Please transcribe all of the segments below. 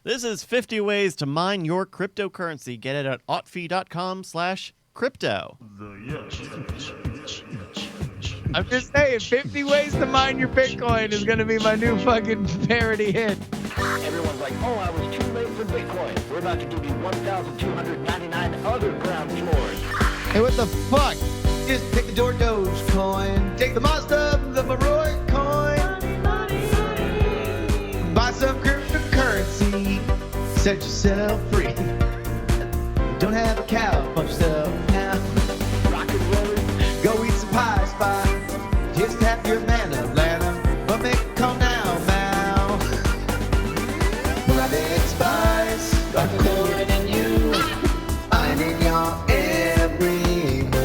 This is 50 ways to mine your cryptocurrency. Get it at otfi.com/crypto. I'm just saying, 50 ways to mine your Bitcoin is going to be my new fucking parody hit. Everyone's like, oh, I was too late for Bitcoin. We're about to give you 1,299 other ground floors. Hey, what the fuck? Just take the Dogecoin, take the Mazda, the Maroi coin, buy some cryptocurrency, set yourself free. Don't have a cow, punch yourself now. Rock and roll. Go eat some pie spot, just tap your man Atlanta, but make it calm down now. Rabbit spice, got the coin in you, I'm in your every move.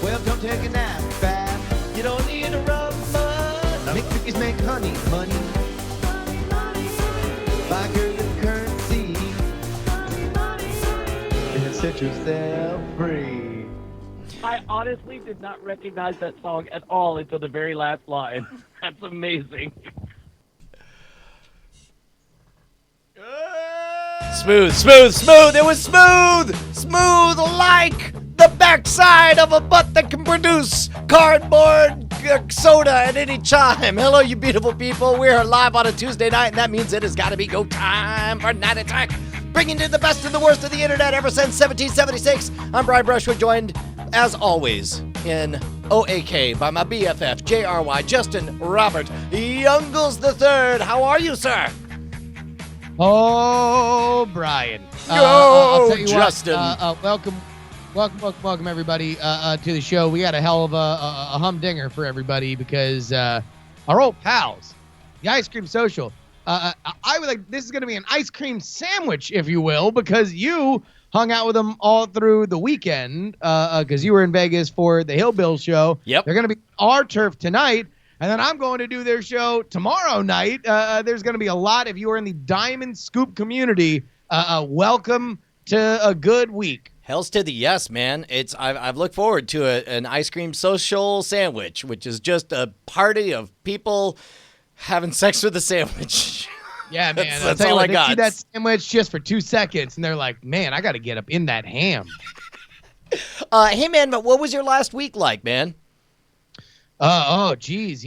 Well, don't take a nap fast. You don't need a rub mud. Make cookies, make honey, money. Buy cryptocurrency and set yourself free. I honestly did not recognize that song at all until the very last line. That's amazing. Smooth, smooth, smooth. It was smooth. Smooth like the backside of a butt that can produce cardboard soda at any time. Hello, you beautiful people. We are live on a Tuesday night, and that means it has got to be go time for Night Attack, bringing you the best and the worst of the internet ever since 1776. I'm Brian Brushwood, joined, as always, in OAK by my BFF, JRY, Justin Robert Youngles III. How are you, sir? Oh, Brian. I'll tell you Justin. Welcome, everybody, to the show. We got a hell of a humdinger for everybody because our old pals, the Ice Cream Social, I would like this is going to be an ice cream sandwich, if you will, because you hung out with them all through the weekend because you were in Vegas for the Hillbill show. Yep. They're going to be our turf tonight. And then I'm going to do their show tomorrow night. There's going to be a lot. If you are in the Diamond Scoop community, welcome to a good week. Hell's to the yes, man. I've looked forward to an ice cream social sandwich, which is just a party of people having sex with a sandwich. Yeah, man. That's all I got. They see that sandwich just for 2 seconds, and they're like, man, I got to get up in that ham. Hey, man, but what was your last week like, man? Geez,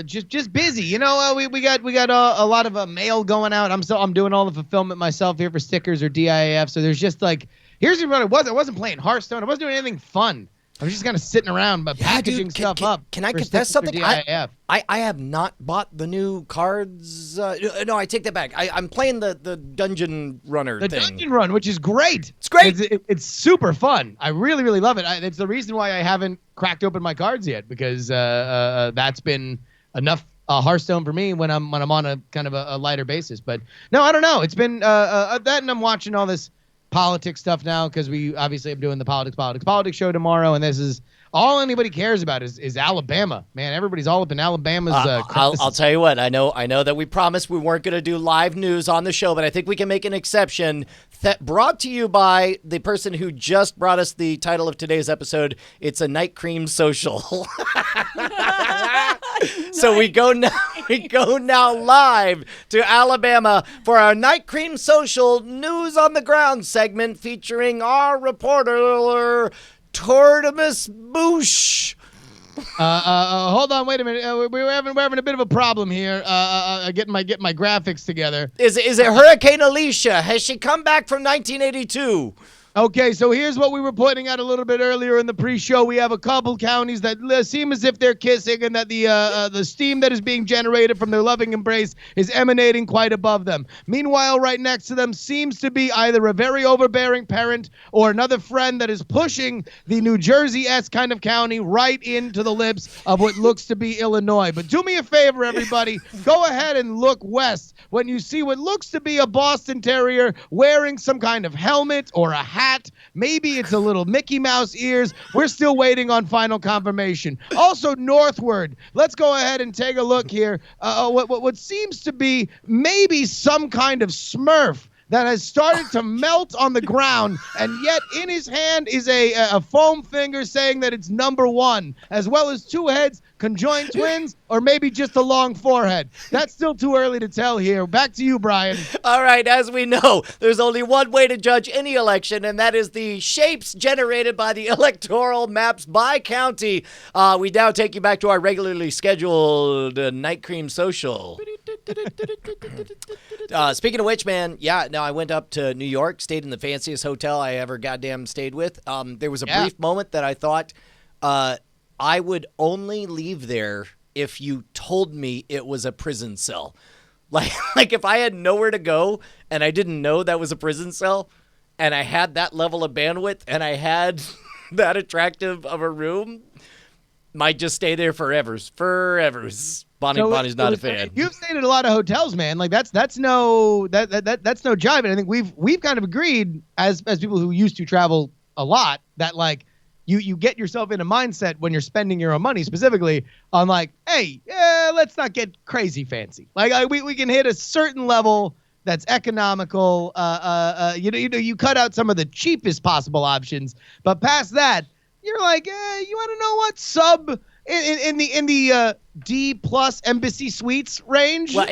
just busy. We got a lot of mail going out. I'm doing all the fulfillment myself here for stickers or DIAF. So there's just like, here's what it was. I wasn't playing Hearthstone. I wasn't doing anything fun. I was just kind of sitting around, packaging stuff up. Can I confess something? I have not bought the new cards. No, I take that back. I'm playing the dungeon runner thing. The dungeon run, which is great. It's great. It's super fun. I really, really love it. It's the reason why I haven't cracked open my cards yet, because that's been enough Hearthstone for me when I'm on a kind of a lighter basis. But no, I don't know. It's been that, and I'm watching all this politics stuff now because we obviously am doing the politics show tomorrow, and this is all anybody cares about is Alabama. Man, everybody's all up in Alabama's. I'll tell you what. I know that we promised we weren't going to do live news on the show, but I think we can make an exception. Brought to you by the person who just brought us the title of today's episode. It's a night cream social. So we go now live to Alabama for our Night Cream Social News on the Ground segment featuring our reporter, Tortimus Boosh. Hold on, wait a minute. We're having a bit of a problem here. Getting my graphics together. Is it Hurricane Alicia? Has she come back from 1982? Okay, so here's what we were pointing out a little bit earlier in the pre-show. We have a couple counties that seem as if they're kissing, and that the steam that is being generated from their loving embrace is emanating quite above them. Meanwhile, right next to them seems to be either a very overbearing parent or another friend that is pushing the New Jersey-esque kind of county right into the lips of what looks to be Illinois. But do me a favor, everybody. Go ahead and look west when you see what looks to be a Boston Terrier wearing some kind of helmet or a hat. Maybe it's a little Mickey Mouse ears. We're still waiting on final confirmation. Also northward, let's go ahead and take a look here. What seems to be maybe some kind of Smurf that has started to melt on the ground, and yet in his hand is a foam finger saying that it's number one, as well as two heads, conjoined twins, or maybe just a long forehead. That's still too early to tell here. Back to you, Brian. All right, as we know, there's only one way to judge any election, and that is the shapes generated by the electoral maps by county. We now take you back to our regularly scheduled Night Cream Social. Speaking of which, man, I went up to New York, stayed in the fanciest hotel I ever goddamn stayed with. There was a brief moment that I thought I would only leave there if you told me it was a prison cell. Like if I had nowhere to go and I didn't know that was a prison cell and I had that level of bandwidth and I had that attractive of a room, might just stay there forever. Bonnie's not a fan. You've stayed at a lot of hotels, man. Like that's no jive. And I think we've kind of agreed as people who used to travel a lot that like you get yourself in a mindset when you're spending your own money specifically on like, hey, let's not get crazy fancy. Like we can hit a certain level that's economical. You cut out some of the cheapest possible options, but past that, you're like, you want to know what sub in the D plus Embassy Suites range? Well,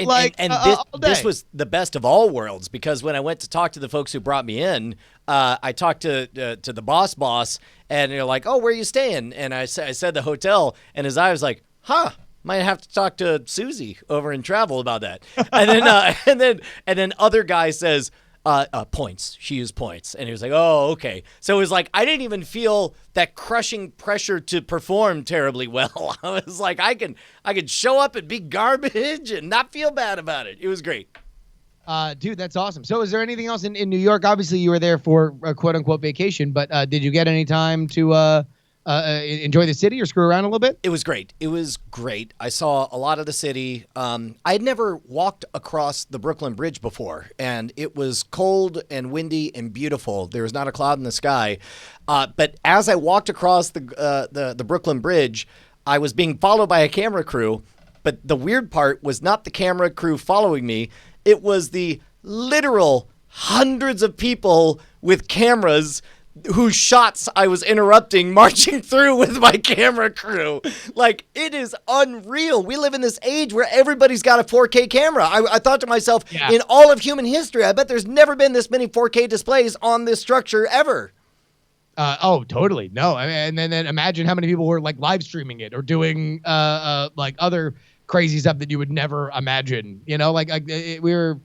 this was the best of all worlds, because when I went to talk to the folks who brought me in, I talked to the boss, and they're like, "Oh, where are you staying?" And I said the hotel, and his eye was like, "Huh." Might have to talk to Susie over in travel about that. And then other guy says, points. She used points. And he was like, oh, okay. So it was like, I didn't even feel that crushing pressure to perform terribly well. I was like, I can show up and be garbage and not feel bad about it. It was great. Dude, that's awesome. So is there anything else in New York? Obviously you were there for a quote unquote vacation, but did you get any time to enjoy the city or screw around a little bit? It was great. I saw a lot of the city. I had never walked across the Brooklyn Bridge before, and it was cold and windy and beautiful. There was not a cloud in the sky. But as I walked across the Brooklyn Bridge, I was being followed by a camera crew. But the weird part was not the camera crew following me. It was the literal hundreds of people with cameras whose shots I was interrupting, marching through with my camera crew. Like, it is unreal. We live in this age where everybody's got a 4K camera. I thought to myself, in all of human history, I bet there's never been this many 4K displays on this structure ever. Oh, totally. No, I mean, and then imagine how many people were like live streaming it or doing like other crazy stuff that you would never imagine. You know, we're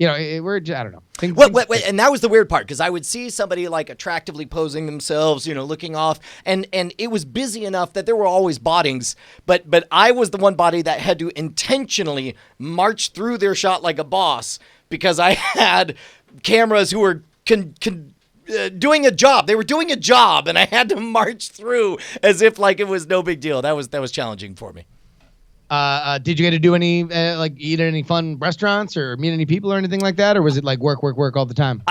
I don't know. Wait, and that was the weird part, because I would see somebody like attractively posing themselves, looking off, and it was busy enough that there were always bottings, but I was the one body that had to intentionally march through their shot like a boss, because I had cameras who were doing a job. They were doing a job, and I had to march through as if like it was no big deal. That was challenging for me. Did you get to do any eat at any fun restaurants or meet any people or anything like that, or was it like work all the time?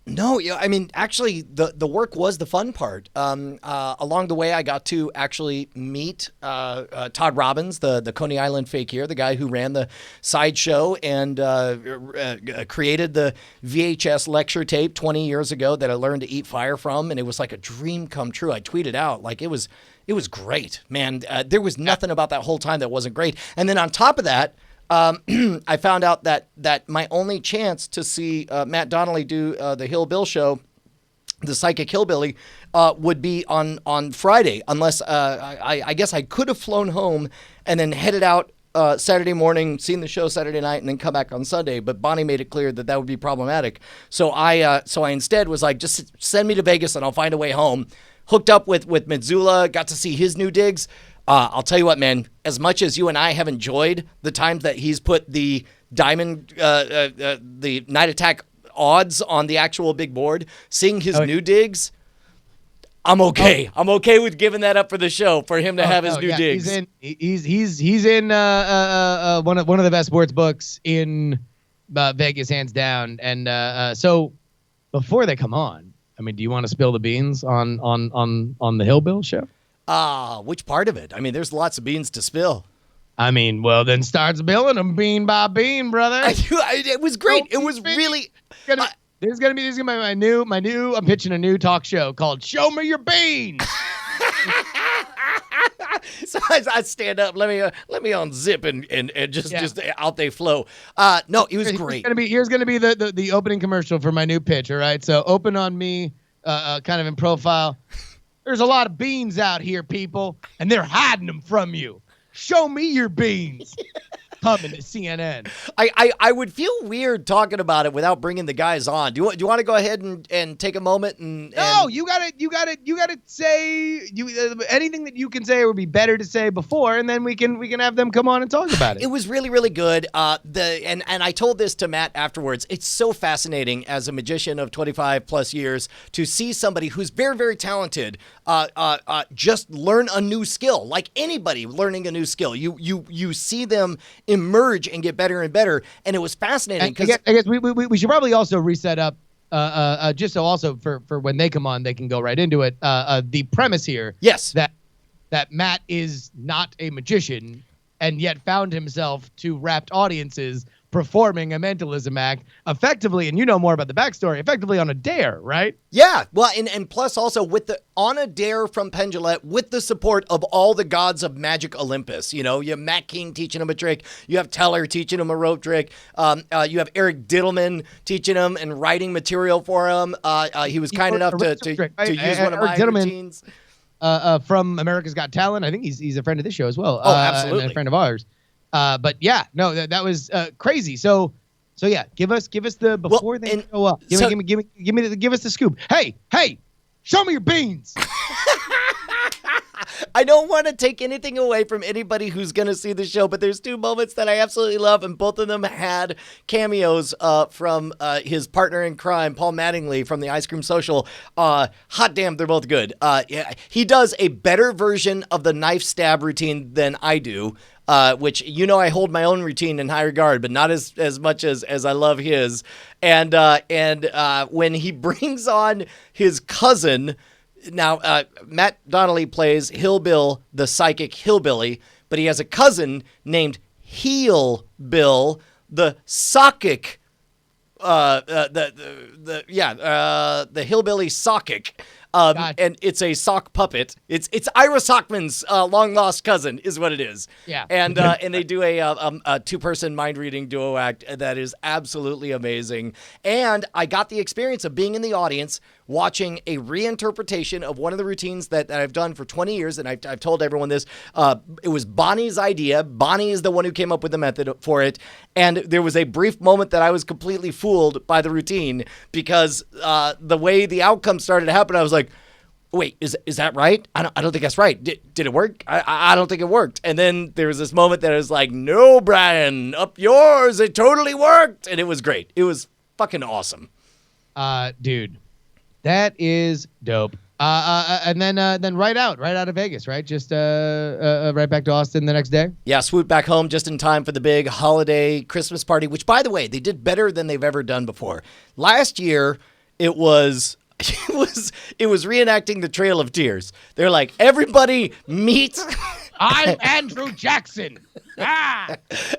No, I mean, actually, the work was the fun part. Along the way, I got to actually meet Todd Robbins, the Coney Island fakir, the guy who ran the sideshow and created the VHS lecture tape 20 years ago that I learned to eat fire from, and it was like a dream come true. I tweeted out like it was great, man. There was nothing about that whole time that wasn't great. And then on top of that, I found out that my only chance to see Matt Donnelly do the Hill Bill show, the Psychic Hillbilly, would be on Friday, unless I guess I could have flown home and then headed out Saturday morning, seen the show Saturday night, and then come back on Sunday. But Bonnie made it clear that would be problematic. So I instead was like, just send me to Vegas and I'll find a way home. Hooked up with Mitsula, got to see his new digs. I'll tell you what, man, as much as you and I have enjoyed the times that he's put the Diamond, the Night Attack odds on the actual big board, seeing his new digs, I'm okay. I'm okay with giving that up for the show, for him to have his new digs. He's in one of the best sports books in Vegas, hands down. And so before they come on, I mean, do you want to spill the beans on the Hill Bill show? Which part of it? I mean, there's lots of beans to spill. I mean, well, then starts billing them bean by bean, brother. It was great. It was really. This is gonna be my new. I'm pitching a new talk show called "Show Me Your Beans." So I stand up. Let me unzip and just out they flow. No, it was great. Here's gonna be the opening commercial for my new pitch. All right, so open on me, kind of in profile. There's a lot of beans out here, people, and they're hiding them from you. Show me your beans. Coming to CNN. I would feel weird talking about it without bringing the guys on. Do you want to go ahead and take a moment and? No, you gotta say anything that you can say would be better to say before, and then we can have them come on and talk about it. It was really, really good. And I told this to Matt afterwards. It's so fascinating as a magician of 25 plus years to see somebody who's very, very talented just learn a new skill. Like anybody learning a new skill, you see them emerge and get better and better. And it was fascinating because I guess we should probably also reset up just so also for when they come on, they can go right into it. The premise here, yes, that Matt is not a magician and yet found himself to rapt audiences performing a mentalism act effectively, and you know more about the backstory, effectively on a dare, right? Yeah, well, and plus also on a dare from Penn Jillette with the support of all the gods of Magic Olympus. You know, you have Matt King teaching him a trick. You have Teller teaching him a rope trick. You have Eric Diddleman teaching him and writing material for him. He was kind enough to use one of my routines. From America's Got Talent. I think he's a friend of this show as well. Oh, absolutely. And a friend of ours. But yeah, no, that was crazy. So yeah, give us the before they show up. Give us the scoop. Hey, show me your beans. I don't want to take anything away from anybody who's going to see the show, but there's two moments that I absolutely love, and both of them had cameos from his partner in crime, Paul Mattingly from the Ice Cream Social. Hot damn, they're both good. He does a better version of the knife stab routine than I do. Which, I hold my own routine in high regard, but not as much as I love his. And when he brings on his cousin, now Matt Donnelly plays Hillbill, the psychic hillbilly, but he has a cousin named Heel Bill, the psychic, the hillbilly psychic. And it's a sock puppet. It's Ira Sockman's long lost cousin, is what it is. Yeah. And they do a two-person mind reading duo act that is absolutely amazing. And I got the experience of being in the audience watching a reinterpretation of one of the routines that I've done for 20 years, and I've told everyone this. It was Bonnie's idea. Bonnie is the one who came up with the method for it, and there was a brief moment that I was completely fooled by the routine because the way the outcome started to happen, I was like, wait, is that right? I don't think that's right. Did it work? I don't think it worked. And then there was this moment that I was like, no, Brian, up yours. It totally worked. And it was great. It was fucking awesome. Dude. That is dope. And then right out of Vegas, right? Just right back to Austin the next day. Yeah, swooped back home just in time for the big holiday Christmas party, which, by the way, they did better than they've ever done before. Last year, it was reenacting the Trail of Tears. They're like, everybody meet. I'm Andrew Jackson.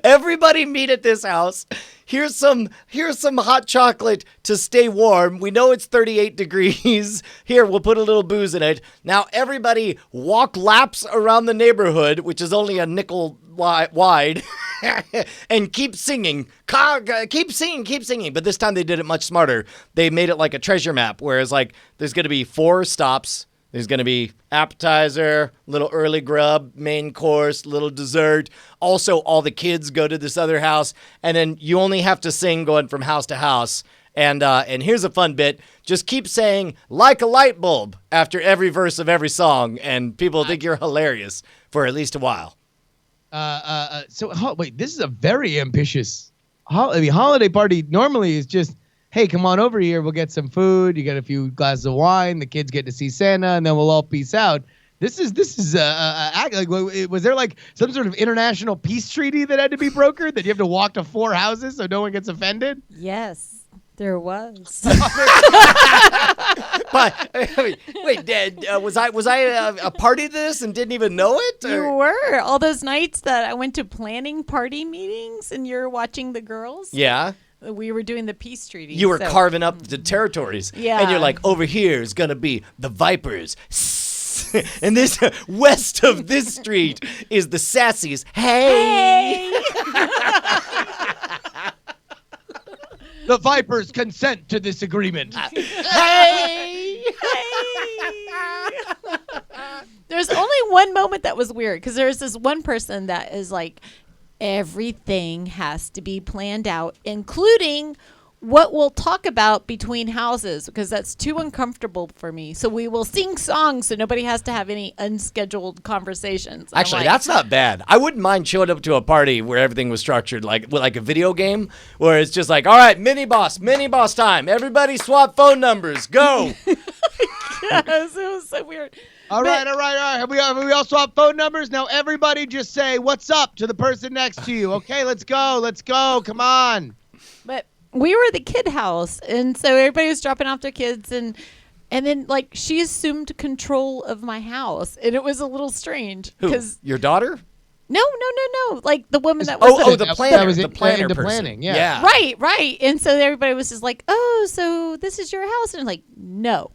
Everybody meet at this house. Here's some hot chocolate to stay warm. We know it's 38 degrees. Here, we'll put a little booze in it. Now, everybody walk laps around the neighborhood, which is only a nickel wide, and keep singing. Keep singing. But this time they did it much smarter. They made it like a treasure map, whereas like there's going to be 4 stops. There's going to be appetizer, little early grub, main course, little dessert. Also, all the kids go to this other house, and then you only have to sing going from house to house. And here's a fun bit. Just keep saying, like a light bulb, after every verse of every song, and people think you're hilarious for at least a while. Wait, this is a very ambitious holiday party. Normally is just, hey, come on over here. We'll get some food. You get a few glasses of wine. The kids get to see Santa, and then we'll all peace out. This is was there like some sort of international peace treaty that had to be brokered that you have to walk to 4 houses so no one gets offended? Yes. There was. But, wait, Dad, was I a party to this and didn't even know it? You or- were. All those nights that I went to planning party meetings and you're watching the girls. Yeah. We were doing the peace treaty. You were so- carving up the territories. Yeah. And you're like, over here is going to be the Vipers. And this, west of this street is the Sassies. Hey! The Vipers consent to this agreement. Hey! There's only one moment that was weird because there's this one person that is like, everything has to be planned out, including what we'll talk about between houses because that's too uncomfortable for me. So we will sing songs so nobody has to have any unscheduled conversations. I'm Actually, like, that's not bad. I wouldn't mind showing up to a party where everything was structured like a video game where it's just like, all right, mini boss time. Everybody swap phone numbers. Go. yes, it was so weird. All right. Have we all swapped phone numbers? Now everybody just say what's up to the person next to you. Okay, let's go. Come on. But we were the kid house, and so everybody was dropping off their kids, and then like she assumed control of my house, and it was a little strange Who? because Your daughter? no, like the woman that was Oh, the planner. That was the planner into person. planning, yeah. right, and so everybody was just like, oh, so this is your house, and I'm like, no.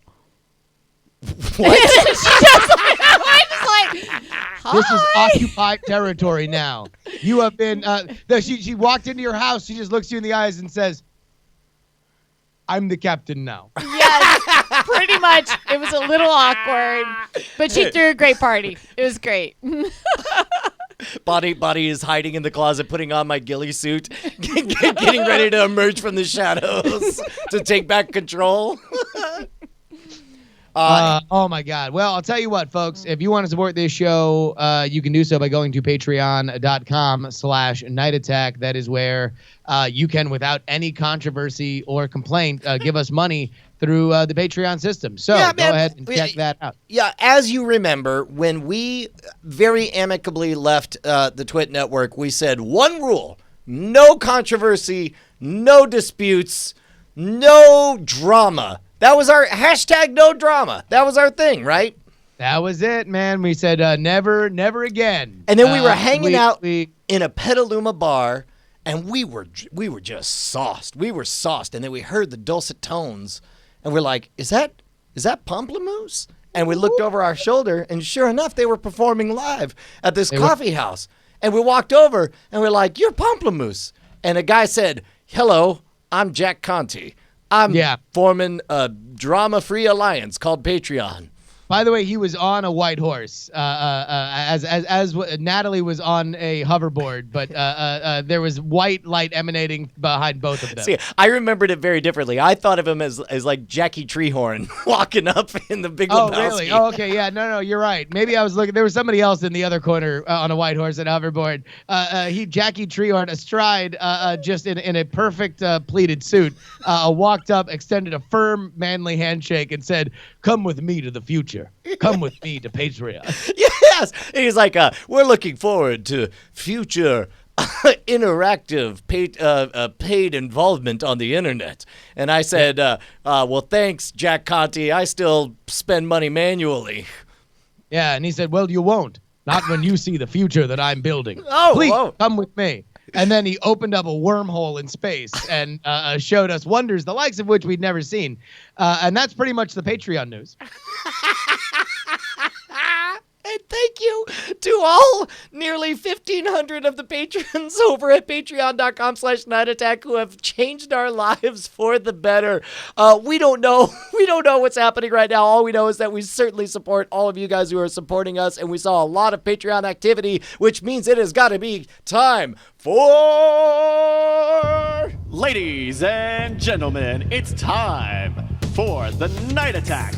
What? I just like, hi. This is occupied territory now. You have been. She walked into your house. She just looks you in the eyes and says, "I'm the captain now." Yes, pretty much. It was a little awkward, but she threw a great party. It was great. Body is hiding in the closet, putting on my ghillie suit, getting ready to emerge from the shadows to take back control. Oh my God. Well, I'll tell you what, folks, if you want to support this show, you can do so by going to patreon.com/Night Attack. That is where you can, without any controversy or complaint, give us money through the Patreon system. So Yeah, go man. ahead and check that out. Yeah, as you remember, when we very amicably left the Twit Network, we said one rule: no controversy, no disputes, no drama. That was our hashtag no drama. That was our thing, right? That was it, man. We said never again. And then we were hanging out we- in a Petaluma bar, and we were just sauced. We were sauced, and then we heard the dulcet tones, and we're like, is that Pomplamoose? And we looked over our shoulder, and sure enough, they were performing live at this coffee house. And we walked over, and we're like, you're Pomplamoose. And a guy said, hello, I'm Jack Conti. I'm forming a drama-free alliance called Patreon. By the way, he was on a white horse, as Natalie was on a hoverboard, but there was white light emanating behind both of them. See, I remembered it very differently. I thought of him as like Jackie Treehorn walking up in the Big Lebowski. Oh, really? Oh, okay. Yeah, no, you're right. Maybe I was looking. There was somebody else in the other corner on a white horse and hoverboard. Jackie Treehorn, astride, just in a perfect pleated suit, walked up, extended a firm, manly handshake, and said, "Come with me to the future. Come with me to Patreon." Yes. He's like, we're looking forward to future interactive paid involvement on the internet. And I said, well, thanks, Jack Conti. I still spend money manually. Yeah, and he said, "Well, you won't. Not when you see the future that I'm building. Oh, please whoa. come with me." And then he opened up a wormhole in space and showed us wonders, the likes of which we'd never seen. And that's pretty much the Patreon news. And thank you to all nearly 1,500 of the patrons over at patreon.com/Night Attack who have changed our lives for the better. We don't know what's happening right now. All we know is that we certainly support all of you guys who are supporting us, and we saw a lot of Patreon activity, which means it has got to be time for... Ladies and gentlemen, it's time for the Night Attack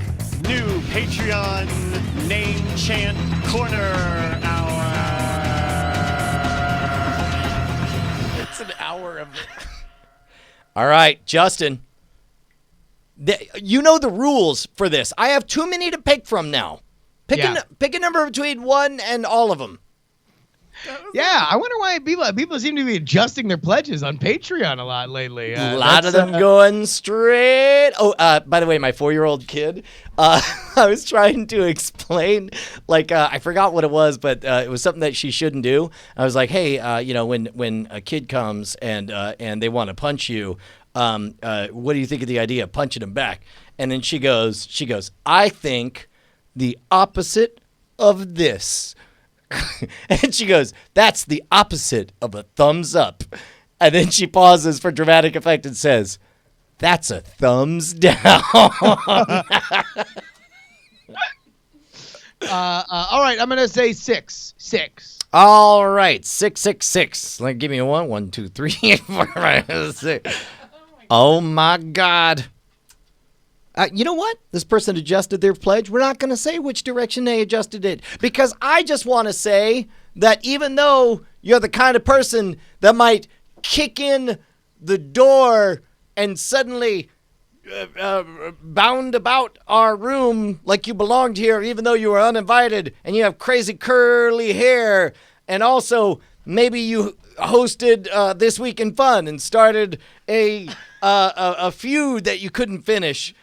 new Patreon name chant corner hour. It's an hour of it. All right, Justin. You know the rules for this. I have too many to pick from now. Pick a number between 1 and all of them. Yeah, I wonder why people seem to be adjusting their pledges on Patreon a lot lately. A lot of them going straight. Oh, by the way, my 4-year-old kid, I was trying to explain, like, I forgot what it was, but it was something that she shouldn't do. I was like, hey, when a kid comes and they want to punch you, what do you think of the idea of punching them back? And then she goes, I think the opposite of this. And she goes, that's the opposite of a thumbs up. And then she pauses for dramatic effect and says, that's a thumbs down. All right, I'm gonna say 6. All right, 666. Like, give me a 1, 1, 2, 3, 4, 5, 6. Oh my God. You know what? This person adjusted their pledge. We're not going to say which direction they adjusted it, because I just want to say that even though you're the kind of person that might kick in the door and suddenly bound about our room like you belonged here, even though you were uninvited, and you have crazy curly hair, and also maybe you hosted This Week in Fun and started a feud that you couldn't finish.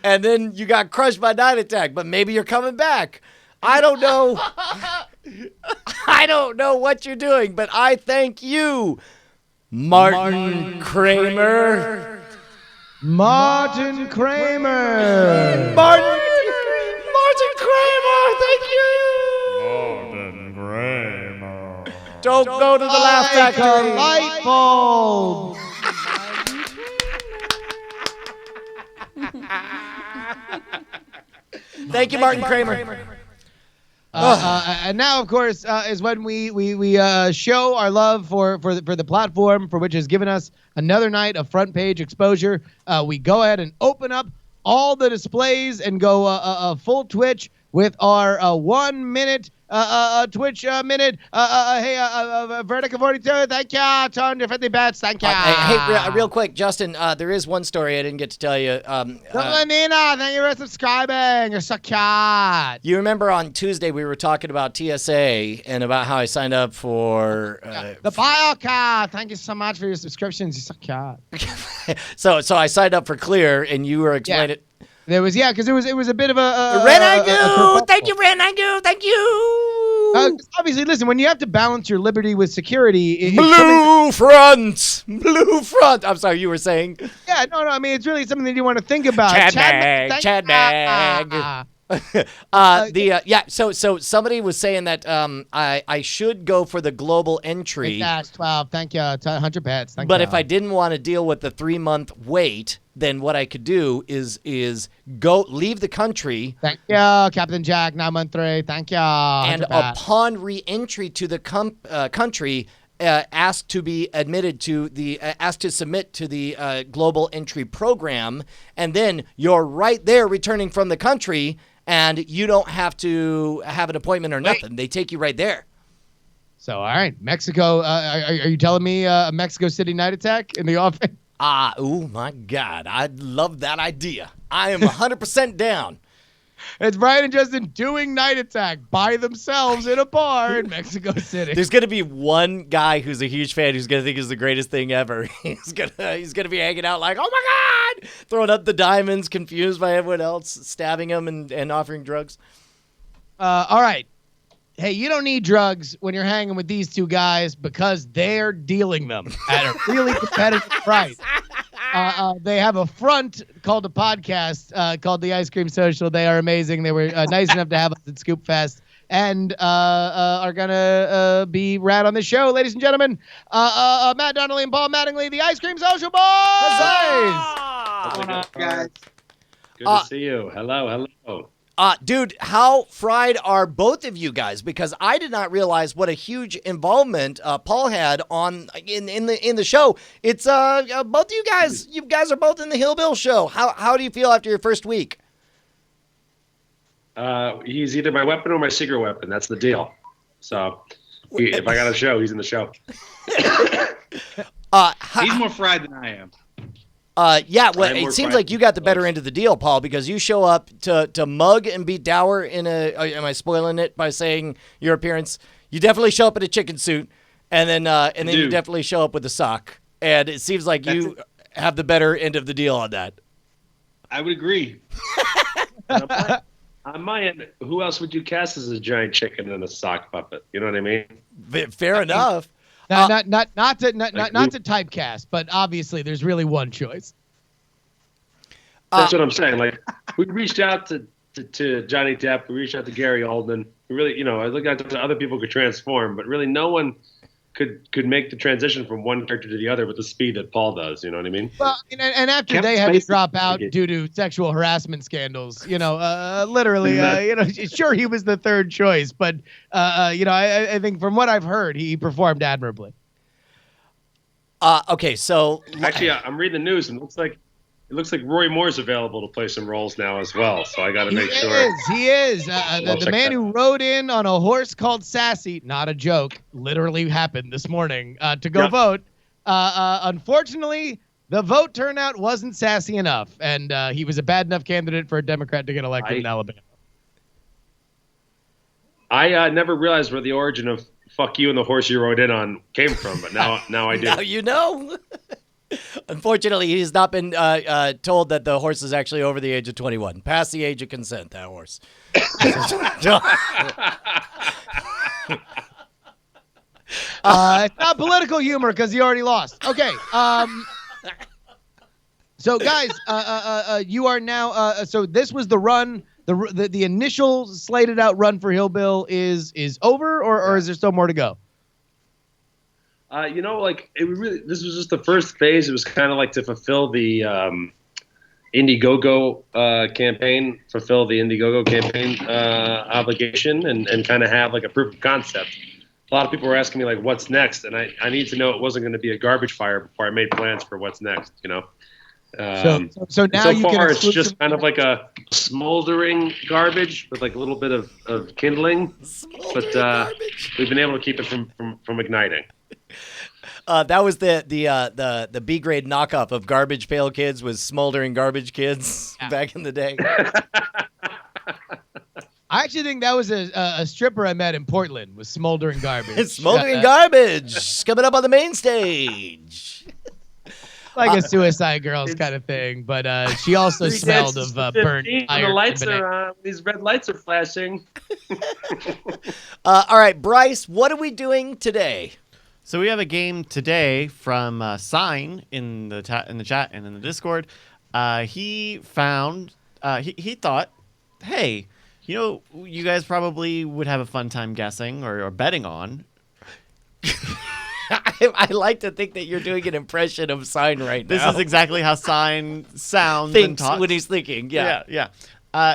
And then you got crushed by Night Attack, but maybe you're coming back. I don't know. I don't know what you're doing, but I thank you, Martin Kramer. Martin Kramer. Martin Kramer, thank you. Don't go to the Laugh Like a Factory. light bulb. Thank you, Martin Kramer. And now, of course, is when we show our love for the platform for which has given us another night of front page exposure. We go ahead and open up all the displays and go full Twitch with our 1 minute Twitch minute. Hey, Vertica 42, thank you. 250 bets, thank you. Hey, real quick, Justin, there is one story I didn't get to tell you. Nina, thank you for subscribing. You're so cute. You remember on Tuesday we were talking about TSA and about how I signed up for... The BioCard, thank you so much for your subscriptions. You're so cute. So I signed up for Clear, and you were explaining it. There was, because it was a bit of a Renagu! Thank you, Renagu! Thank you! Obviously, listen, when you have to balance your liberty with security... Blue front! I'm sorry, you were saying? Yeah, no, I mean, it's really something that you want to think about. Chad Bag. So somebody was saying that I should go for the global entry. Yes, 12, thank you. 100 bets, thank you. But if I didn't want to deal with the 3-month wait, then what I could do is go leave the country. Thank you, Captain Jack, 913, thank you. And upon re-entry to the country, asked to be admitted to asked to submit to the global entry program, and then you're right there returning from the country, and you don't have to have an appointment or nothing. They take you right there. So, all right, Mexico. Are you telling me Mexico City Night Attack in the office? Oh my God, I love that idea. I am 100% down. It's Brian and Justin doing Night Attack by themselves in a bar in Mexico City. There's gonna be one guy who's a huge fan who's gonna think it's the greatest thing ever. He's gonna be hanging out like, oh my God, throwing up the diamonds, confused by everyone else, stabbing him and offering drugs. All right. Hey, you don't need drugs when you're hanging with these two guys because they're dealing them at a really competitive price. They have a front called a podcast called The Ice Cream Social. They are amazing. They were nice enough to have us at Scoop Fest and are going to be rad on the show. Ladies and gentlemen, Matt Donnelly and Paul Mattingly, The Ice Cream Social Boys! How's it going, guys? Good to see you. Hello. Dude, how fried are both of you guys? Because I did not realize what a huge involvement Paul had in the show. It's both of you guys. You guys are both in the Hillbill show. How do you feel after your first week? He's either my weapon or my secret weapon. That's the deal. So if I got a show, he's in the show. He's more fried than I am. Yeah, well, I'm it more seems frightened like you got the better of end of the deal, Paul, because you show up to mug and beat Dower in a. Am I spoiling it by saying your appearance? You definitely show up in a chicken suit, and then you do. definitely show up with a sock. And it seems like you have the better end of the deal on that. I would agree. On my end, who else would you cast as a giant chicken and a sock puppet? You know what I mean? Fair enough. Not to typecast, but obviously there's really one choice. That's what I'm saying. Like, we reached out to Johnny Depp. We reached out to Gary Oldman. We really, I looked at other people could transform, but really no one could make the transition from one character to the other with the speed that Paul does. You know what I mean? Well, and after Kevin they had to Spacey- drop out due to sexual harassment scandals, literally, sure he was the third choice, but I think from what I've heard, he performed admirably. Okay, so Actually, I'm reading the news, and it looks like Roy Moore's available to play some roles now as well. So I got to make sure. He is. I'll The check man that who rode in on a horse called Sassy, not a joke, literally happened this morning to go Yep. vote. Unfortunately, the vote turnout wasn't sassy enough, and he was a bad enough candidate for a Democrat to get elected in Alabama. I never realized where the origin of "fuck you" and the horse you rode in on came from, but now I do. now you know. Unfortunately, he's not been told that the horse is actually over the age of 21. Past the age of consent, that horse. It's not political humor because he already lost. Okay. So, guys, you are now. So this was the run. The initial slated out run for Hillbill is over, or is there still more to go? This was just the first phase. It was kind of like to fulfill the Indiegogo campaign, obligation, and kind of have like a proof of concept. A lot of people were asking me like, "What's next?" And I need to know it wasn't going to be a garbage fire before I made plans for what's next. So now you far can it's just kind of like a smoldering garbage with like a little bit of kindling, but we've been able to keep it from igniting. That was the B grade knockoff of Garbage Pail Kids was Smoldering Garbage Kids back in the day. I actually think that was a stripper I met in Portland with Smoldering Garbage. Smoldering Garbage coming up on the main stage. Like a Suicide Girls kind of thing, but she also smelled of burnt iron. The lights are on. These red lights are flashing. All right, Bryce, what are we doing today? So we have a game today from Sign in the chat and in the Discord. He found he thought, hey, you guys probably would have a fun time guessing or betting on. I like to think that you're doing an impression of Sign right now. This is exactly how Sign sounds and thinks talks. when he's thinking. Yeah.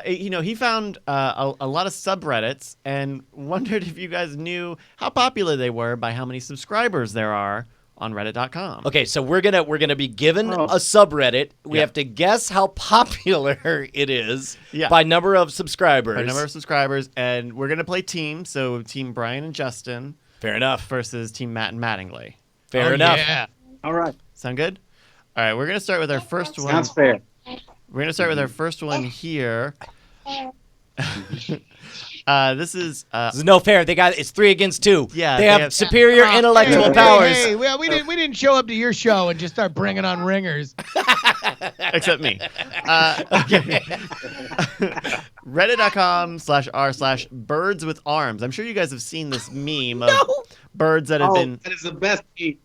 He found a lot of subreddits and wondered if you guys knew how popular they were by how many subscribers there are on Reddit.com. Okay, so we're gonna be given a subreddit. We have to guess how popular it is by number of subscribers. By number of subscribers, and we're gonna play teams. So Team Brian and Justin. Fair enough. Versus Team Matt and Mattingly. Fair enough. Yeah. All right. Sound good? All right, we're gonna start with our first one. Sounds fair. We're gonna start with our first one here. This is no fair. It's 3 against 2. Yeah, they have superior intellectual powers. Hey, we didn't show up to your show and just start bringing on ringers. Except me. Okay. Reddit.com/r/birds with arms. I'm sure you guys have seen this meme of birds that have been. That is the best meme.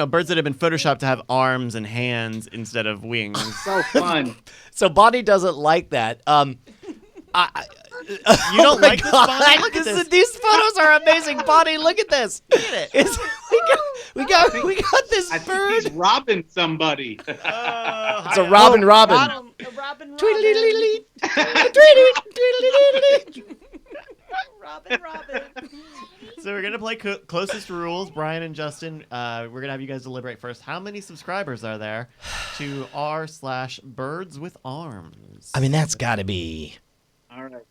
Birds that have been photoshopped to have arms and hands instead of wings. So fun. So Bonnie doesn't like that. You don't like this, Bonnie? Look at this. These photos are amazing, Bonnie. Look at this. Look at it. We got this I bird. think he's robbing somebody. It's a Robin. Robin. So we're gonna play closest rules. Brian and Justin, we're gonna have you guys deliberate first. How many subscribers are there to r/birds with arms? I mean, that's got to be. All right.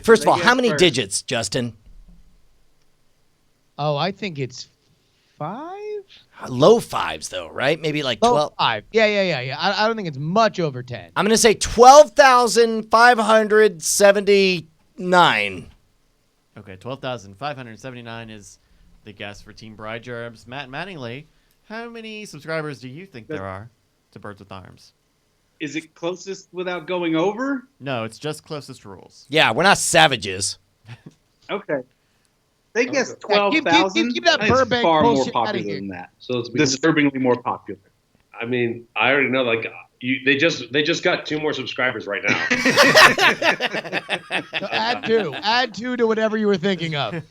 First of all, how many first. digits, Justin? Oh, I think it's 5. Low fives, though, right? Maybe like 12. 5. Yeah. I don't think it's much over 10. I'm going to say 12,579. Okay, 12,579 is the guess for Team Bride Gerbs. Matt and Mattingly, how many subscribers do you think there are to Birds with Arms? Is it closest without going over? No, it's just closest rules. Yeah, we're not savages. Okay. They guess Yeah, 12,000. keep that Burbank far more bullshit outta popular here. than that. So it's Disturbingly more popular. I mean, I already know. Like, they just got 2 more subscribers right now. So add 2 to whatever you were thinking of.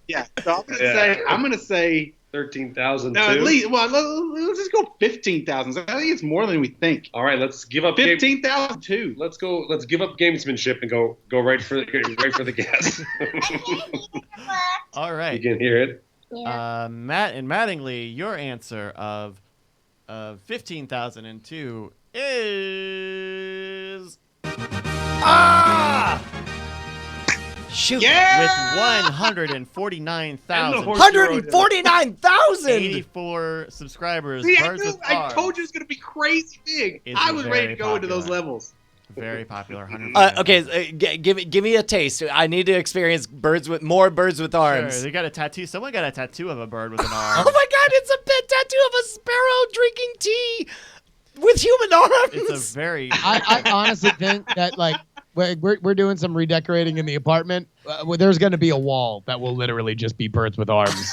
Yeah. So I'm gonna say 13,000. no, at least. Well, let's just go 15,000. I think it's more than we think. All right, let's give up 15,002. Let's go. Let's give up gamesmanship and go right for the guess. All You right. can hear it. Matt and Mattingly, your answer of 15,002 is Shoot. Yeah. with 149,000. 149,000. 84 subscribers. See, Birds with I Arms told you it's gonna be crazy big. It's I was ready very to go into those popular. levels. Very popular. 100. Okay, give me a taste. I need to experience more birds with arms. Sure, they got a tattoo. Someone got a tattoo of a bird with an arm. Oh my God! It's a pet tattoo of a sparrow drinking tea with human arms. It's a very. I honestly think that like we're doing some redecorating in the apartment. Where there's going to be a wall that will literally just be birds with arms.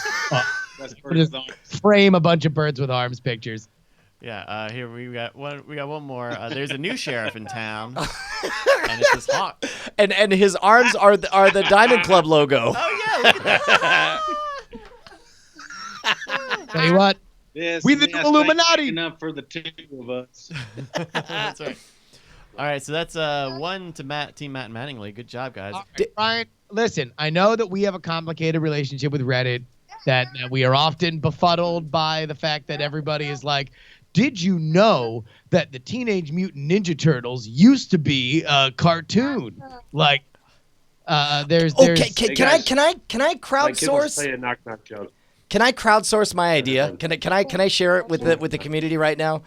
That's Just frame a bunch of birds with arms pictures. Yeah. Here we got one. We got one more. There's a new sheriff in town, and it's this hawk. And his arms are the Diamond Club logo. Oh yeah! Look at that. Tell you what, Yes, We the yes, Illuminati. Enough for the 2 of us. That's right. All right, so that's one to Team Matt and Mattingly. Good job, guys. all right, Brian, listen, I know that we have a complicated relationship with Reddit, that we are often befuddled by the fact that everybody is like, did you know that the Teenage Mutant Ninja Turtles used to be a cartoon? Like, there's Okay, Hey, can guys. I Like, let's crowdsource? play a knock joke. Can I crowdsource my idea? Can I share it with the community right now?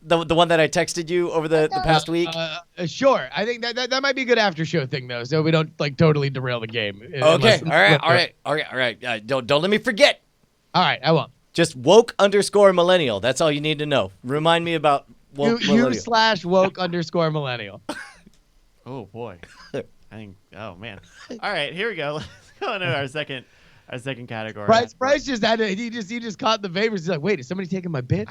The one that I texted you over the past week. Sure. I think that might be a good after show thing though, so we don't like totally derail the game. Okay. All right. Don't let me forget. All right. I won't. Just woke_millennial. That's all you need to know. Remind me about woke millennial. You/woke_millennial. Oh boy. I think. Oh man. All right, here we go. Let's go into our second category. Bryce just had it. He just caught the favors. He's like, wait, is somebody taking my bit?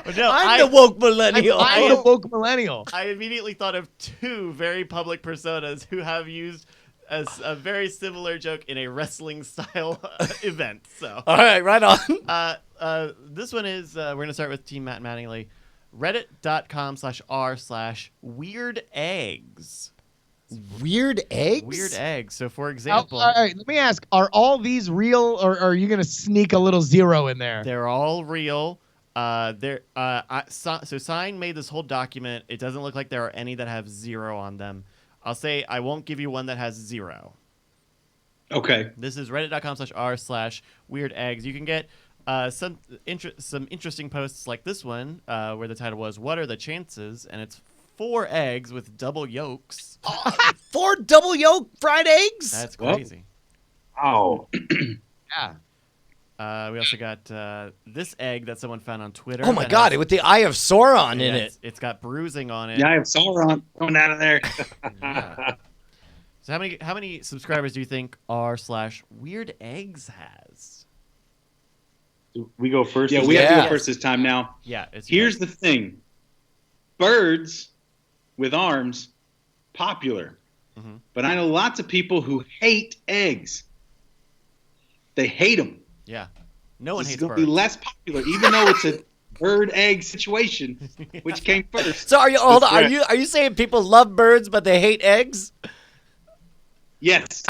But no, I'm the woke millennial. I'm the woke millennial. I immediately thought of 2 very public personas who have used a very similar joke in a wrestling style event. So, All right, right on. this one is we're gonna start with Team Matt and Mattingly. Reddit.com/r/weird eggs. Weird eggs? Weird eggs. So, for example, All right, let me ask: are all these real, or are you gonna sneak a little 0 in there? they're all real. So Sign made this whole document. It doesn't look like there are any that have 0 on them. I'll say I won't give you one that has 0. Okay. This is reddit.com/r/weird eggs. You can get some interesting posts like this one, where the title was "What are the chances?" and it's 4 eggs with double yolks. 4 double yolk fried eggs? That's crazy. Oh. Yeah. We also got this egg that someone found on Twitter. Oh my that God, has- with the Eye of Sauron in yeah, it. It's got bruising on it. Yeah, I have Sauron coming out of there. Yeah. So how many subscribers do you think r/weird eggs has? We go first. Yeah, we have to Yeah. go first this time now. Yeah, it's Here's the thing. Birds with arms, popular. Mhm. But I know lots of people who hate eggs. They hate them. yeah. No one This is hates going to birds. be less popular, even though it's a bird-egg situation. Which came first? So hold on, That's are you saying people love birds but they hate eggs? Yes.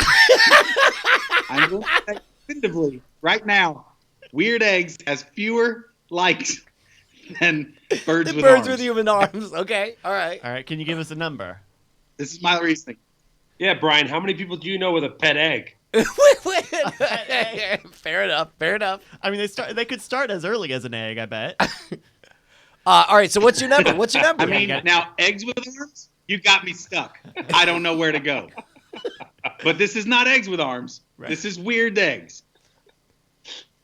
I'm going to say definitively right now, weird eggs has fewer likes than birds The with birds arms. with human arms. Okay, all right. All right, can you give us a number? This is my reasoning. Yeah, Brian. How many people do you know with a pet egg? Fair enough. Fair enough. I mean, they could start as early as an egg, I bet. All right. So what's your number? What's your number? I mean, now eggs with arms, you got me stuck. I don't know where to go. But this is not eggs with arms. Right. This is weird eggs.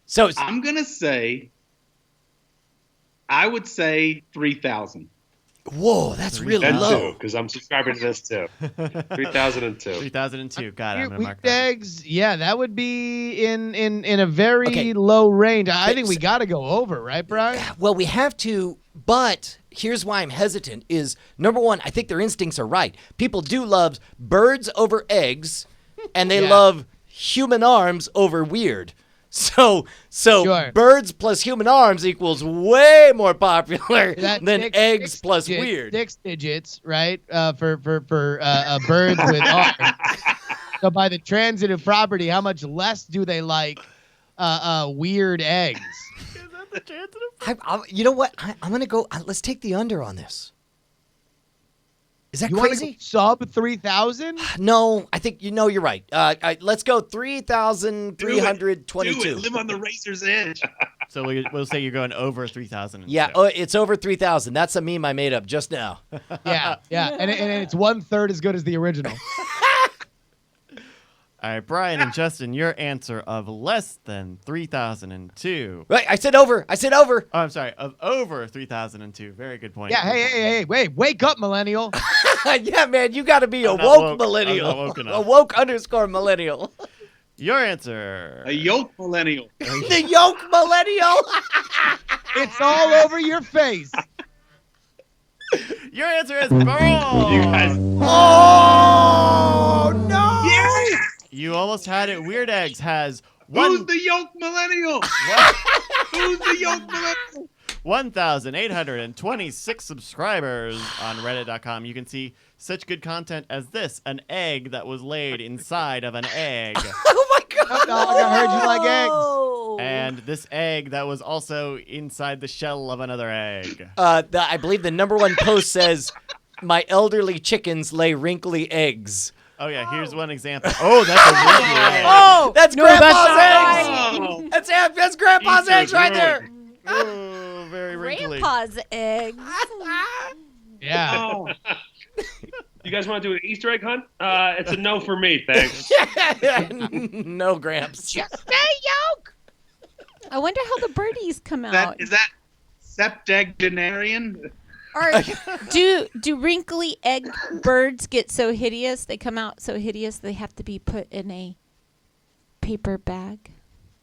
So I'm gonna say, I would say 3,000. whoa, that's really That low. too, because I'm subscribing to this too. 3002. 3002. God, I'm gonna mark Weird that. eggs, yeah, that would be in a very Okay. low range. I think we so- got to go over, right, Brian? Well, we have to, but here's why I'm hesitant is, number one, I think their instincts are right. People do love birds over eggs, and they Yeah. love human arms over weird. So Sure. birds plus human arms equals way more popular That than six- eggs six plus digits- weird. 6 digits, right? For birds with arms. So by the transitive property, how much less do they like weird eggs? Is that the transitive? You know what? I'm going to go, let's take the under on this. Is that You want to crazy? sub 3,000? No, I think you're right. Let's go Do it. 3,322. Live on the razor's edge. So we'll say you're going over 3,000. Yeah, it's over 3,000. That's a meme I made up just now. Yeah. And it's 1/3 as good as the original. All right, Brian and Justin, your answer of less than 3,002. Right, I said over. Oh, I'm sorry, of over 3,002. Very good point. Yeah, hey, wake up, millennial. Yeah, man, you got to be a I'm not woke woke. millennial. I'm not woke enough. A woke _ millennial. Your answer. A yoke millennial. The yoke millennial. It's all over your face. Your answer is wrong. You guys. Oh, no. Yes! You almost had it. Weird Eggs has Who's the yoke millennial? Who's the yoke millennial? 1,826 subscribers on Reddit.com. You can see such good content as this: an egg that was laid inside of an egg, Oh, my God. Dog, I heard you like eggs. Oh. and this egg that was also inside the shell of another egg. I believe the number one post says, "My elderly chickens lay wrinkly eggs." Oh yeah, here's one example. Oh, that's a wrinkly egg. Oh, that's No, Grandpa's that's eggs. Oh, That's Grandpa's Easter eggs right there. Oh, very wrinkly. Grandpa's eggs. Yeah. oh. You guys want to do an Easter egg hunt? It's a no for me, thanks. No, Gramps. I wonder how the birdies come out. Is that septuagenarian? Or do wrinkly egg birds get so hideous? They come out so hideous they have to be put in a paper bag.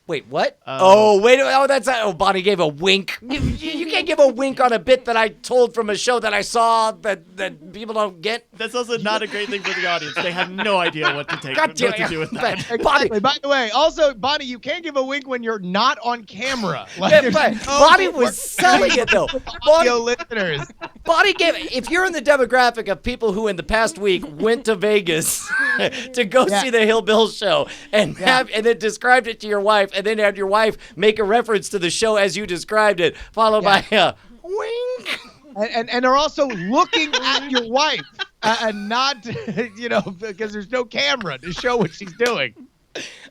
Wait, what? That's not. Oh, Bonnie gave a wink. You can't give a wink on a bit that I told from a show that I saw that people don't get. That's also not a great thing for the audience. They have no idea what to take, God what damn to do with that. Bonnie, Exactly. By the way, also, Bonnie, you can't give a wink when you're not on camera. Like, yeah, there's but no Bonnie was selling it though. audio listeners. Bonnie gave. If you're in the demographic of people who in the past week went to Vegas to go Yeah. see the Hill Bill show and then described it to your wife, and then had your wife make a reference to the show as you described it, followed by a wink. And are also looking at your wife and not, because there's no camera to show what she's doing.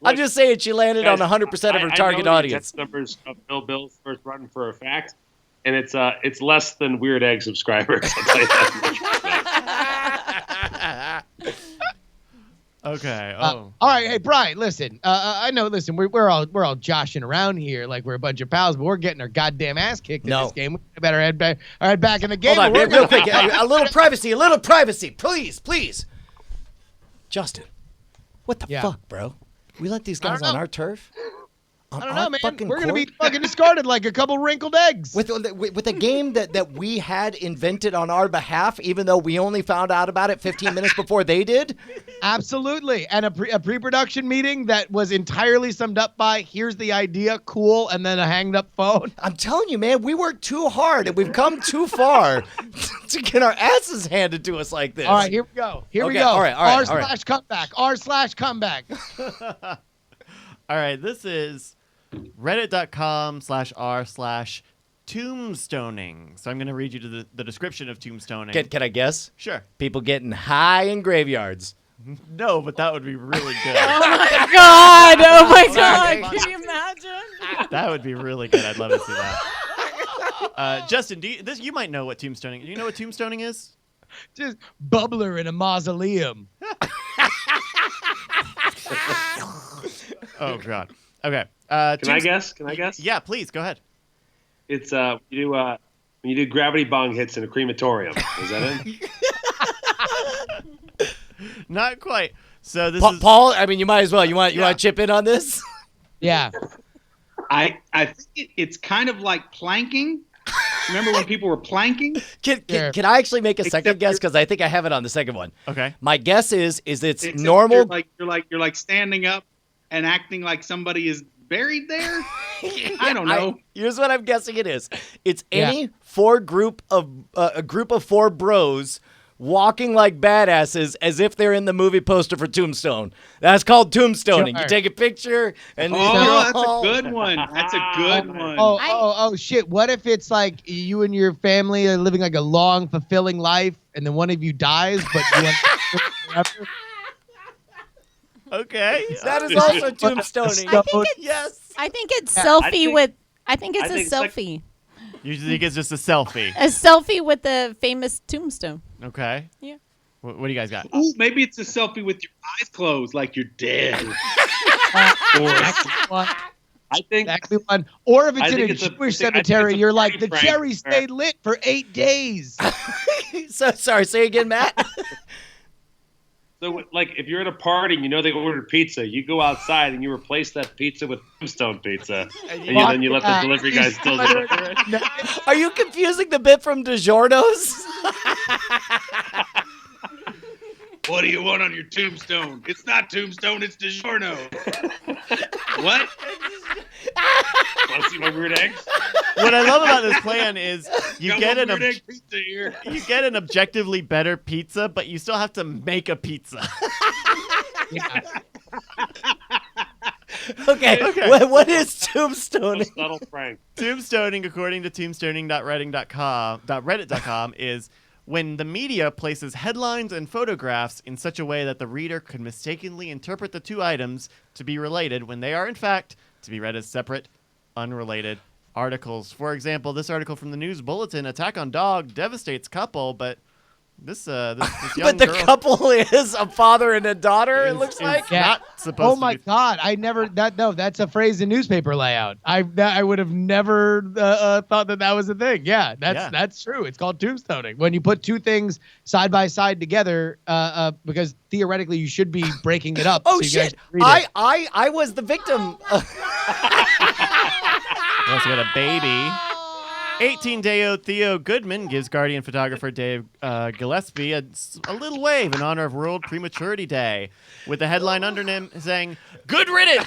I'm just saying she landed on Guys, 100% of her I target know the audience. exact numbers of Bill Bill's first run for a fact, and it's less than Weird Egg subscribers. I'll tell you that much. Okay. All right, hey Brian, listen. I know. Listen, we're all joshing around here like we're a bunch of pals, but we're getting our goddamn ass kicked in No. this game. We better head back in the game. Hold on, We're real gonna- quick. A little privacy, please. Justin, what the Yeah. fuck, bro? We let these guys don't on know. our turf? On I don't our know, man. fucking We're gonna be court? fucking discarded like a couple wrinkled eggs. With a game that we had invented on our behalf, even though we only found out about it 15 minutes before they did? Absolutely, and a pre-production meeting that was entirely summed up by "here's the idea, cool," and then a hanged up phone. I'm telling you, man, we worked too hard and we've come too far to get our asses handed to us like this. All right, here we go. Here we Okay, go. all right. R/comeback. R/comeback. All right. This is reddit.com/r/tombstoning. So I'm going to read you the description of tombstoning. Can I guess? Sure. People getting high in graveyards. No, but that would be really good. Oh my god! Oh my god! Can you imagine? That would be really good. I'd love to see that. Justin, you might know what tombstoning. Do you know what tombstoning is? Just bubbler in a mausoleum. Oh god. Okay. Can I guess? Can I guess? Yeah, please go ahead. It's when you do gravity bong hits in a crematorium. Is that it? Not quite. So this is Paul. I mean, you might as well. You want to chip in on this? Yeah. I think it's kind of like planking. Remember when people were planking? Can I actually make a second Except guess? Because I think I have it on the second one. okay. My guess is it's Except normal. You're like standing up and acting like somebody is buried there. I don't know. Here's what I'm guessing it is. It's Yeah. any a group of four bros walking like badasses as if they're in the movie poster for Tombstone. That's called tombstoning. Sure. You take a picture and Oh, that's a good one. That's a good one. Oh, shit. What if it's like you and your family are living like a long, fulfilling life, and then one of you dies, but you have to live forever? Okay. That is also tombstoning. I think Yes. I think it's I selfie think- with. I think it's I a think it's like- selfie. You think it's just a selfie? A selfie with the famous tombstone. Okay. Yeah. What do you guys got? Ooh, maybe it's a selfie with your eyes closed, like you're dead. I think Exactly one. Or if I it's in think a it's a- Jewish I think it's cemetery, a you're like, the party cherry prank. stayed lit for 8 days. So sorry. Say again, Matt. so. Like if you're at a party, and you know they ordered pizza. You go outside and you replace that pizza with tombstone pizza, and then you let the delivery guy still deliver it. Are you confusing the bit from DiGiorno's? What do you want on your tombstone? It's not tombstone, it's DiGiorno. What? Want to see my weird eggs? What I love about this plan is you Got get one an weird egg pizza here. you get an objectively better pizza, but you still have to make a pizza. Yeah. Okay. Okay. What is tombstoning? Subtle prank. Tombstoning, according to tombstoning.reddit.com, is when the media places headlines and photographs in such a way that the reader could mistakenly interpret the two items to be related when they are, in fact, to be read as separate, unrelated articles. For example, this article from the News Bulletin: Attack on Dog devastates couple, but this young But the girl couple is a father and a daughter. It looks is like. not supposed Oh to my be. God! That's a phrase in newspaper layout. I would have never thought that was a thing. Yeah, that's true. It's called tombstoning when you put two things side by side together. Because theoretically you should be breaking it up. Oh so you shit! guys read it. I was the victim. We also got a baby. 18-day-old Theo Goodman gives Guardian photographer Dave Gillespie a little wave in honor of World Prematurity Day, with the headline under him saying, "Good riddance."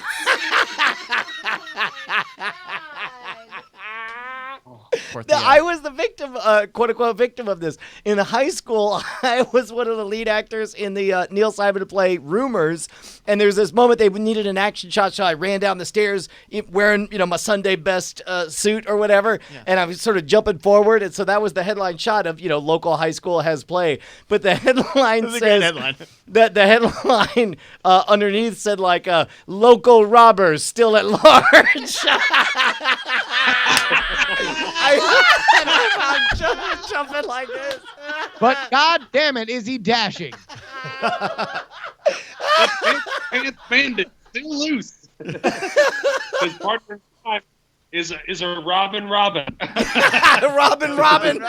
Poor Theo. I was the victim, quote unquote, victim of this. In high school, I was one of the lead actors in the Neil Simon play Rumors, and there's this moment they needed an action shot, so I ran down the stairs wearing, my Sunday best suit or whatever, and I was sort of jumping forward, and so that was the headline shot of, local high school has play. But the headline This is a great says headline. that the headline underneath said like local robbers still at large. I'm jumping like this. But God damn it, is he dashing? Pants bandit, still loose. His partner in crime is a Robin. Robin. All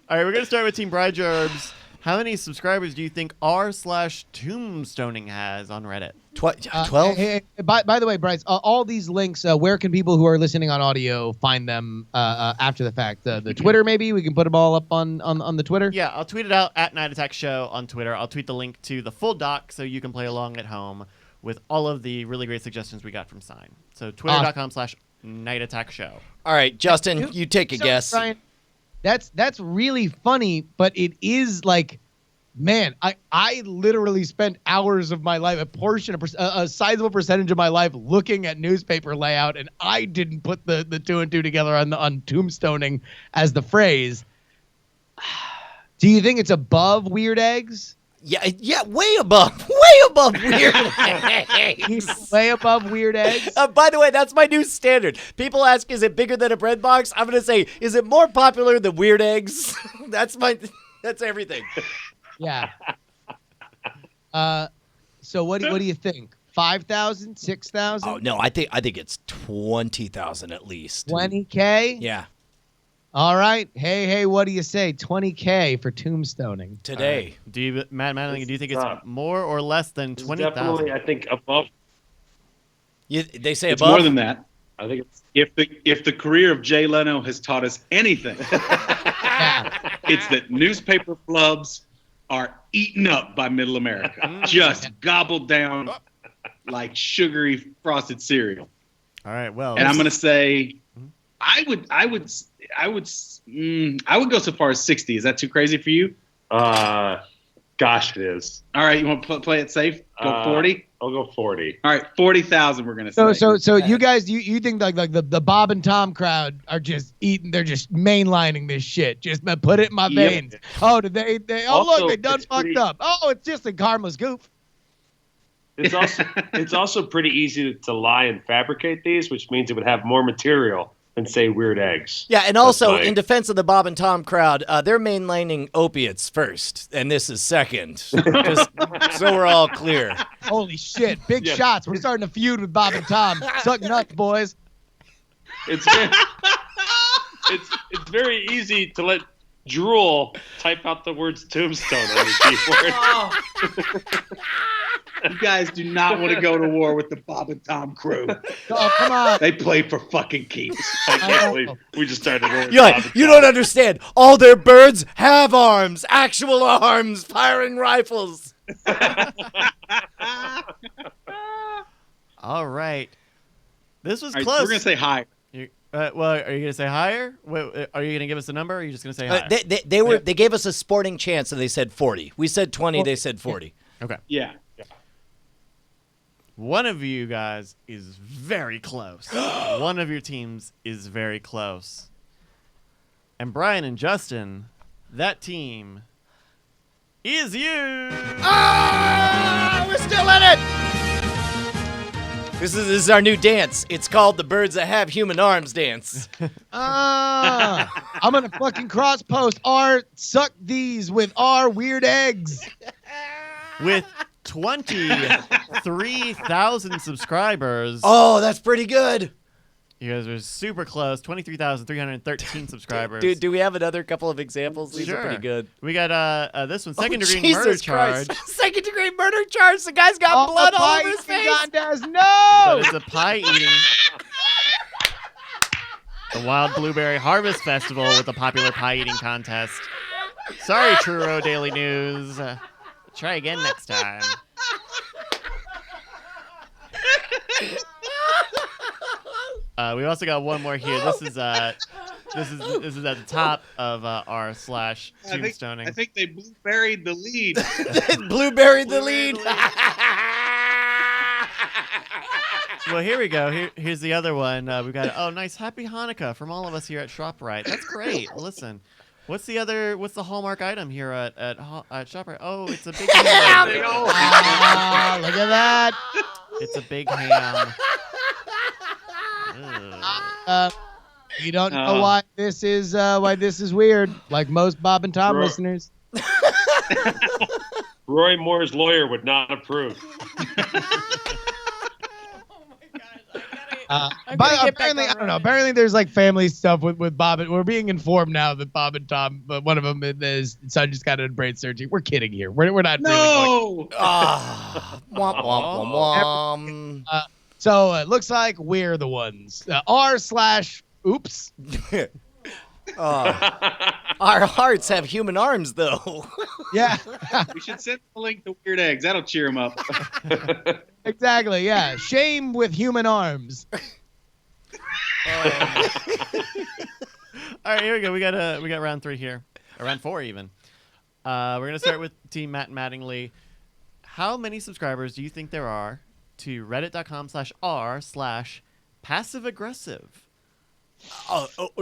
right, we're gonna start with Team Brygerbs. How many subscribers do you think r/tombstoning has on Reddit? 12? Hey, by the way, Bryce, all these links, where can people who are listening on audio find them after the fact? The Twitter, maybe? We can put them all up on the Twitter? Yeah, I'll tweet it out at Night Attack Show on Twitter. I'll tweet the link to the full doc so you can play along at home with all of the really great suggestions we got from Sign. So twitter.com/Night Attack Show. All right, Justin, you take a guess. Brian, that's really funny, but it is like, man, I literally spent hours of my life, a sizable percentage of my life looking at newspaper layout, and I didn't put the two and two together on tombstoning as the phrase. Do you think it's above weird eggs? Yeah, way above weird eggs. Way above weird eggs. By the way, that's my new standard. People ask, is it bigger than a bread box? I'm going to say, is it more popular than weird eggs? That's everything. Yeah. So what do you think? 5,000, 6,000? Oh, no, I think it's 20,000 at least. 20K? Yeah. All right. Hey, what do you say? 20K for tombstoning Today. Do you, Matt Mattingly, do you think it's more or less than 20,000? Definitely, I think above. They say It's above? more than that. I think it's If the career of Jay Leno has taught us anything, it's that newspaper flubs are eaten up by Middle America, just gobbled down like sugary frosted cereal. All right. Well, And I'm going to say, I would go so far as 60. Is that too crazy for you? gosh, it is. All right, you want to play it safe? Go 40. I'll go 40. All right, 40,000. We're gonna say. So you guys, you think like the Bob and Tom crowd are just eating? They're just mainlining this shit. Just put it in my veins. Oh, did they? Oh, Also, look, they done it's fucked pretty- up. Oh, it's just a harmless goof. It's also pretty easy to lie and fabricate these, which means it would have more material than say weird eggs. Yeah, and also That's in defense of the Bob and Tom crowd, they're mainlining opiates first, and this is second. Just so we're all clear. Holy shit! Big shots. We're starting to feud with Bob and Tom. Suck nuts, boys. It's very easy to let Drool type out the words tombstone on his keyboard. You guys do not want to go to war with the Bob and Tom crew. Oh, come on. They play for fucking keeps. I can't believe we just started rolling. You're like, you don't understand. All their birds have arms, actual arms, firing rifles. All right. This was All right, close. we're gonna say hi. Well, are you going to say higher? Wait, are you going to give us a number, or are you just going to say higher? They gave us a sporting chance, so they said 40. We said 20. They said 40. Okay. Yeah. One of you guys is very close. One of your teams is very close. And Brian and Justin, that team is you. Ah, we're still in it. This is our new dance. It's called the Birds That Have Human Arms dance. I'm gonna fucking cross post R suck these with R weird eggs. With 23,000 subscribers. Oh, that's pretty good. You guys are super close. 23,313 subscribers. Dude, do we have another couple of examples? These are pretty good. We got this one, second-degree Jesus murder Christ. charge. Second-degree murder charge. The guy's got blood all over his face. Contest. But No. it's a pie eating. The Wild Blueberry Harvest Festival with a popular pie eating contest. Sorry, Truro Daily News. Try again next time. We also got one more here. This is at the top of r slash tombstoning. I think they blueberried the lead. Blueberry the lead. Well, here we go. Here's the other one. We've got nice Happy Hanukkah from all of us here at ShopRite. That's great. Listen, what's the hallmark item here at ShopRite? Oh, it's a big ham. Look at that. It's a big ham. You don't know why this is weird, like most Bob and Tom Bro. listeners. Roy Moore's lawyer would not approve. Apparently, I don't know. Apparently, there's like family stuff with Bob. We're being informed now that Bob and Tom, but one of them, his son just got into brain surgery. We're kidding here. We're not really going. No. Womp, womp, womp, So it looks like we're the ones. R/oops. Our hearts have human arms, though. Yeah, We should send the link to Weird Eggs. That'll cheer him up. exactly. Yeah, shame with human arms. All right, here we go. We got round 3 here, or round 4 even. We're gonna start with Team Matt and Mattingly. How many subscribers do you think there are to reddit.com/r/passive aggressive?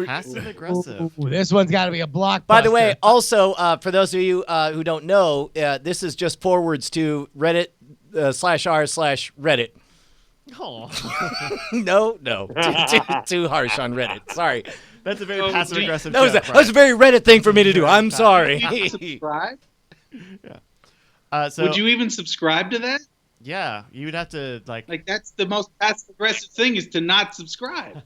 Passive aggressive. Ooh, this one's got to be a blockbuster. By the way, also, for those of you who don't know, this is just forwards to Reddit /r/Reddit. Oh. No. Too harsh on Reddit. Sorry. That's a very passive aggressive. That was a very Reddit thing for me to do. I'm sorry. Subscribe? So Would you even subscribe to that? yeah, you would have to Like that's the most passive aggressive thing is to not subscribe.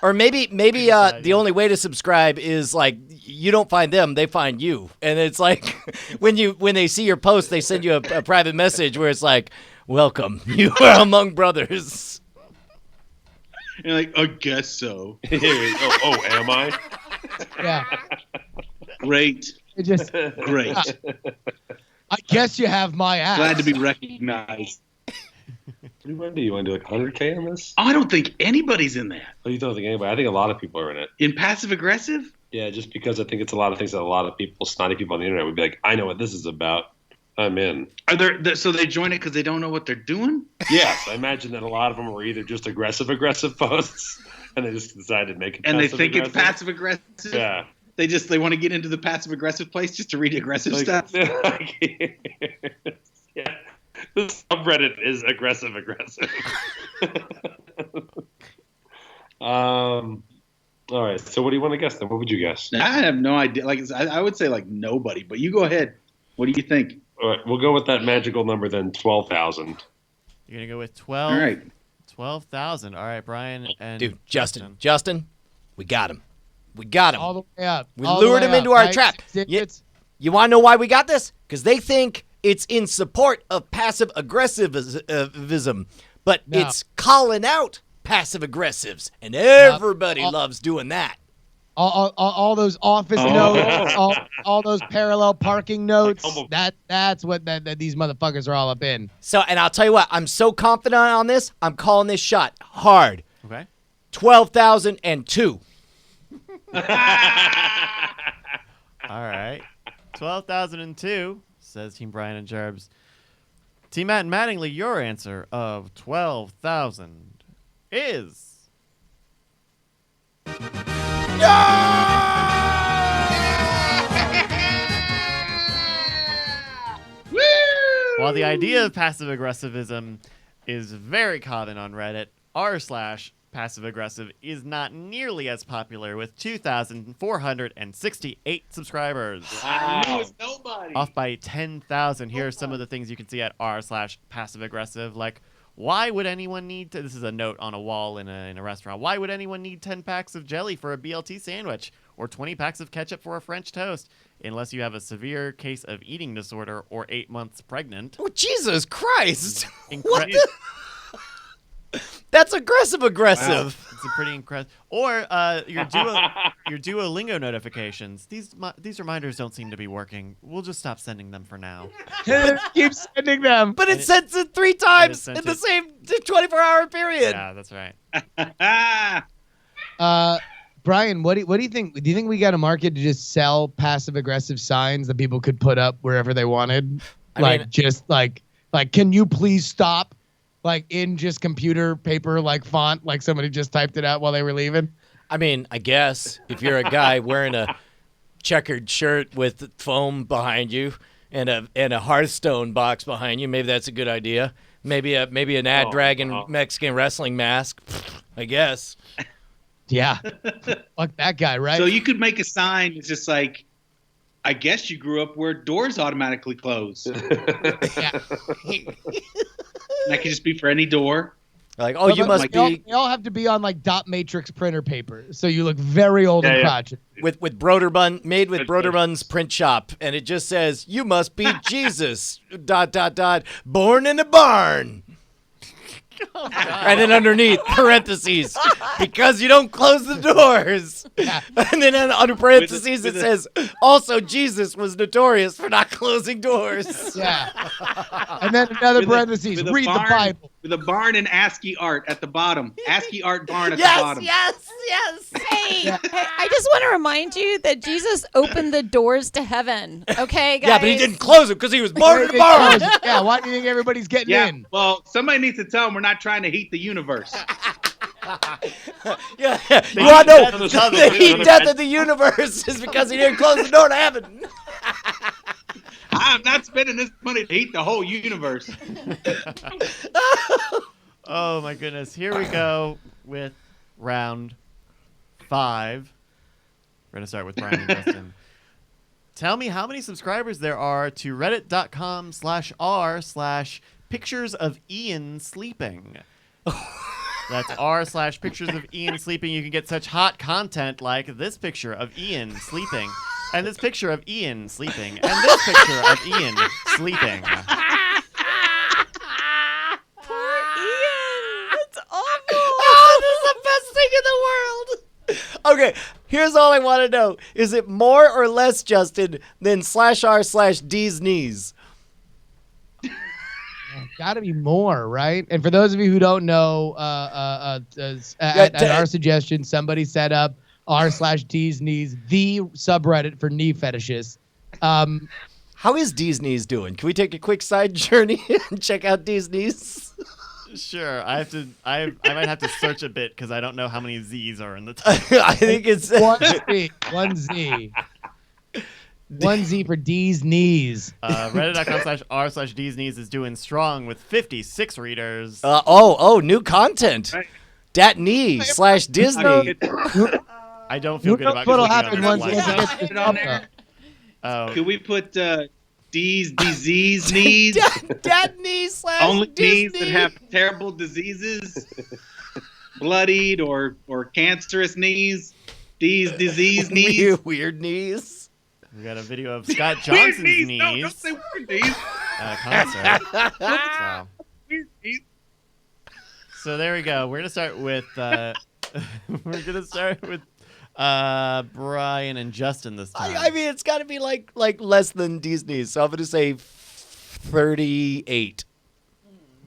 Or maybe the only way to subscribe is like you don't find them, they find you, and it's like when they see your post, they send you a private message where it's like, "Welcome, you are among brothers." You're like, I guess so. Am I? Yeah. Great, It just, great. I guess you have my ass. Glad to be recognized. What do you want to do? You want to do like 100K on this? I don't think anybody's in that. Oh, you don't think anybody? I think a lot of people are in it. In passive aggressive? Yeah, just because I think it's a lot of things that a lot of people, snotty people on the internet would be like, I know what this is about. I'm in. Are there? So they join it because they don't know what they're doing? Yes, I imagine that a lot of them were either just aggressive posts, and they just decided to make it. And they think it's passive aggressive. Yeah. They want to get into the passive aggressive place just to read aggressive stuff. Yeah. The subreddit is aggressive. All right. So what do you want to guess then? What would you guess? I have no idea. Like I would say like nobody, but you go ahead. What do you think? All right, we'll go with that magical number then, 12,000. You're gonna go with 12. All right. 12,000. All right, Brian and Dude, Justin, we got him. We got him. All the way up. We All the lured way him up, into our right? trap. 6 Yeah. digits. You want to know why we got this? Because they think it's in support of passive aggressivism, but No. it's calling out passive aggressives, and everybody loves doing that. All those office notes, all those parallel parking notes. That's what that these motherfuckers are all up in. So, and I'll tell you what, I'm so confident on this. I'm calling this shot hard. Okay. 12,002. All right. 12,002 says Team Brian and Jerbs. Team Matt and Mattingly, your answer of 12,000 is while the idea of passive aggressivism is very common on Reddit, r/passive aggressive is not nearly as popular with 2,468 subscribers. I knew it was nobody. Off by 10,000. Here are some of the things you can see at r/passive aggressive. Like, why would anyone need to? This is a note on a wall in a restaurant. Why would anyone need 10 packs of jelly for a BLT sandwich or 20 packs of ketchup for a French toast? Unless you have a severe case of eating disorder or 8 months pregnant. Oh, Jesus Christ. Incre- What the? That's aggressive. Wow. It's a pretty incredible. Or your Duolingo notifications. These reminders don't seem to be working. We'll just stop sending them for now. Keep sending them. But it sends it 3 times in the same 24-hour period. Yeah, that's right. Brian, what do you think? Do you think we got a market to just sell passive aggressive signs that people could put up wherever they wanted? Like, can you please stop? Like in just computer paper, like font, like somebody just typed it out while they were leaving. I mean, I guess if you're a guy wearing a checkered shirt with foam behind you and a Hearthstone box behind you, maybe that's a good idea. Maybe an ad dragon Mexican wrestling mask, I guess. Yeah, fuck that guy, right? So you could make a sign that's just like, I guess you grew up where doors automatically close. Yeah. That could just be for any door. Like, oh, you must be They all have to be on like dot matrix printer paper, so you look very old and crotchety. with Broderbund, made with Broderbund's print shop, and it just says, "You must be Jesus." ... Born in a barn. Oh, and then underneath parentheses, because you don't close the doors. Yeah. And then under parentheses it says, also Jesus was notorious for not closing doors. Yeah. And then another parentheses. Read the Bible. With a barn and ASCII art at the bottom. ASCII art barn at the bottom. Yes. Hey, I just want to remind you that Jesus opened the doors to heaven. Okay, guys? Yeah, but he didn't close it because he was born in a barn. Yeah, why do you think everybody's getting in? Well, somebody needs to tell him we're not trying to heat the universe. Yeah, you want to know the heat death of the universe is because he didn't close the door to heaven. I'm not spending this money to heat the whole universe. Oh my goodness. Here we go with round 5. We're going to start with Brian and Justin. Tell me how many subscribers there are to reddit.com/r/pictures of Ian sleeping. That's r/pictures of Ian sleeping. You can get such hot content like this picture of Ian sleeping, and this picture of Ian sleeping, and this picture of Ian sleeping. Poor Ian. That's awful. Oh, this is the best thing in the world. Okay, here's all I want to know. Is it more or less, Justin, than /r/D's knees? Got to be more, right? And for those of you who don't know, at our suggestion, somebody set up r/D's knees, the subreddit for knee fetishes. How is D's knees doing? Can we take a quick side journey and check out D's knees? Sure, I might have to search a bit because I don't know how many Z's are in the title. I think it's one Z. One Z for D's knees. Reddit.com/r/D's knees is doing strong with 56 readers. New content. Right. Dat knee /Disney. I don't feel good about what'll clicking happen on once this it link. gets on there. Could we put D's disease knees? Dat knee Only knees /Disney. that have terrible diseases, bloodied or cancerous knees. D's disease knees. Weird knees. We got a video of Scott Johnson's Weird knees No, don't say weird knees. at a concert. Weird knees. So there we go. We're gonna start with Brian and Justin this time. I mean, it's got to be like less than D's knees. So I'm going to say 38.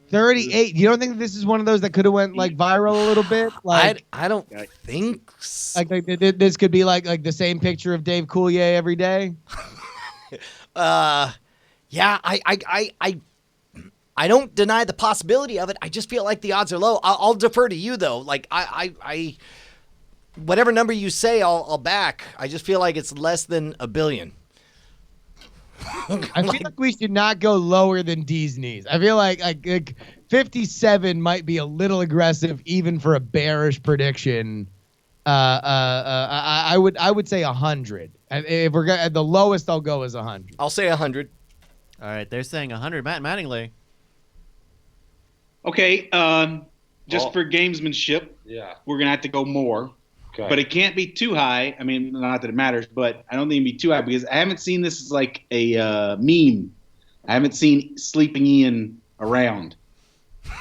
38. You don't think this is one of those that could have went like viral a little bit? Like, I don't think so. like this could be like the same picture of Dave Coulier every day. Yeah, I don't deny the possibility of it. I just feel like the odds are low. I'll defer to you though. Like I whatever number you say, I'll back. I just feel like it's less than a billion. I feel like we should not go lower than D's knees. I feel like 57 might be a little aggressive even for a bearish prediction. I would say 100. If we're the lowest, I'll go is 100. I'll say 100. All right, they're saying 100. Matt and Mattingly. Okay, just for gamesmanship, we're gonna have to go more. Okay. But it can't be too high. I mean, not that it matters, but I don't think it'd be too high because I haven't seen this as like a meme. I haven't seen Sleeping Ian around.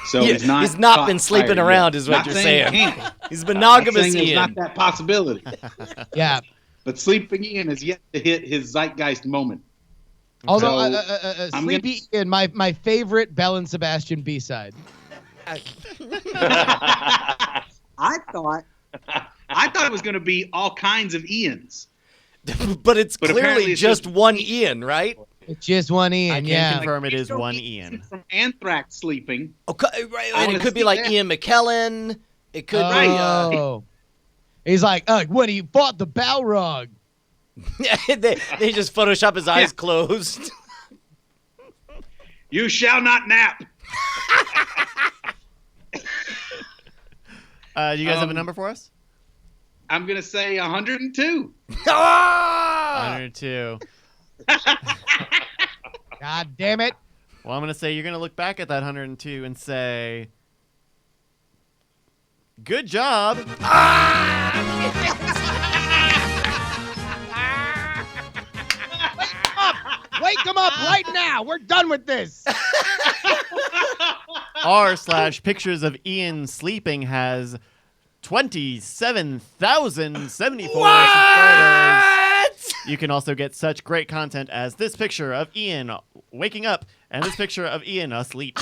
So Yeah, he's not been sleeping around, is what Not you're saying saying. it can't. He's Not monogamous saying there's Ian. not that possibility. Yeah. But Sleeping Ian has yet to hit his zeitgeist moment. Although So, I'm Sleepy Ian, my favorite Bell and Sebastian B-side. I thought it was going to be all kinds of Ians. But it's But clearly apparently it's just just one Ian, right? It's just one Ian, I can yeah. confirm it is Don't one be Ian. From Anthrax sleeping. Okay, right, I and it wanna could be see like that. Ian McKellen. It could Oh. He's like, when he fought the Balrog. they just Photoshop his eyes closed. You shall not nap. Do you guys have a number for us? I'm going to say 102. Ah! 102. God damn it. Well, I'm going to say you're going to look back at that 102 and say, good job. Wake him up right now. We're done with this. r/pictures of Ian sleeping has 27,074 subscribers. You can also get such great content as this picture of Ian waking up and this picture of Ian asleep.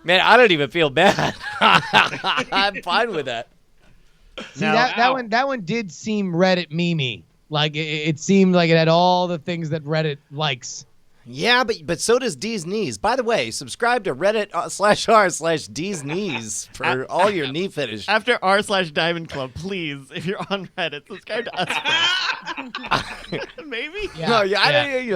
Man, I don't even feel bad. I'm fine with that. See, Now- that one did seem Reddit meme-y. Like it seemed like it had all the things that Reddit likes. Yeah, but so does D's Knees. By the way, subscribe to Reddit/r/D's Knees for all your knee fetish. After r/Diamond Club, please, if you're on Reddit, subscribe to us first. Maybe? No,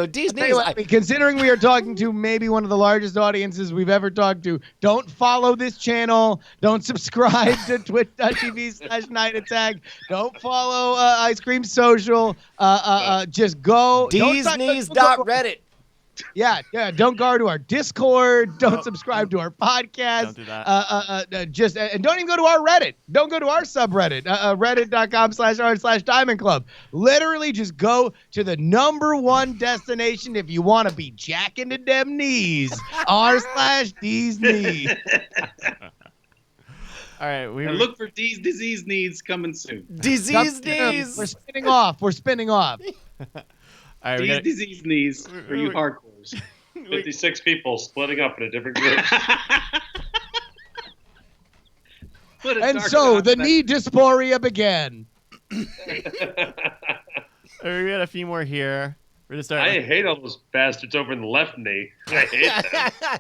D's Tell Knees. you what, considering we are talking to maybe one of the largest audiences we've ever talked to, don't follow this channel. Don't subscribe to twitch.tv/nightattack. Don't follow Ice Cream Social. Just go. D'sKnees.reddit. Yeah. Don't go to our Discord. Don't subscribe to our podcast. Don't do that. And don't even go to our Reddit. Don't go to our subreddit, reddit.com/r/Diamond Club. Literally, just go to the #1 destination if you want to be jacking to them knees. r/D's knees. All right. And look for D's disease needs coming soon. Disease Knees. We're spinning off. All right, D's disease knees for you hardcores. 56 people splitting up in a different group. And so the knee dysphoria began. we got a few more here. We're gonna start. I hate all those bastards over in the left knee. I hate them. All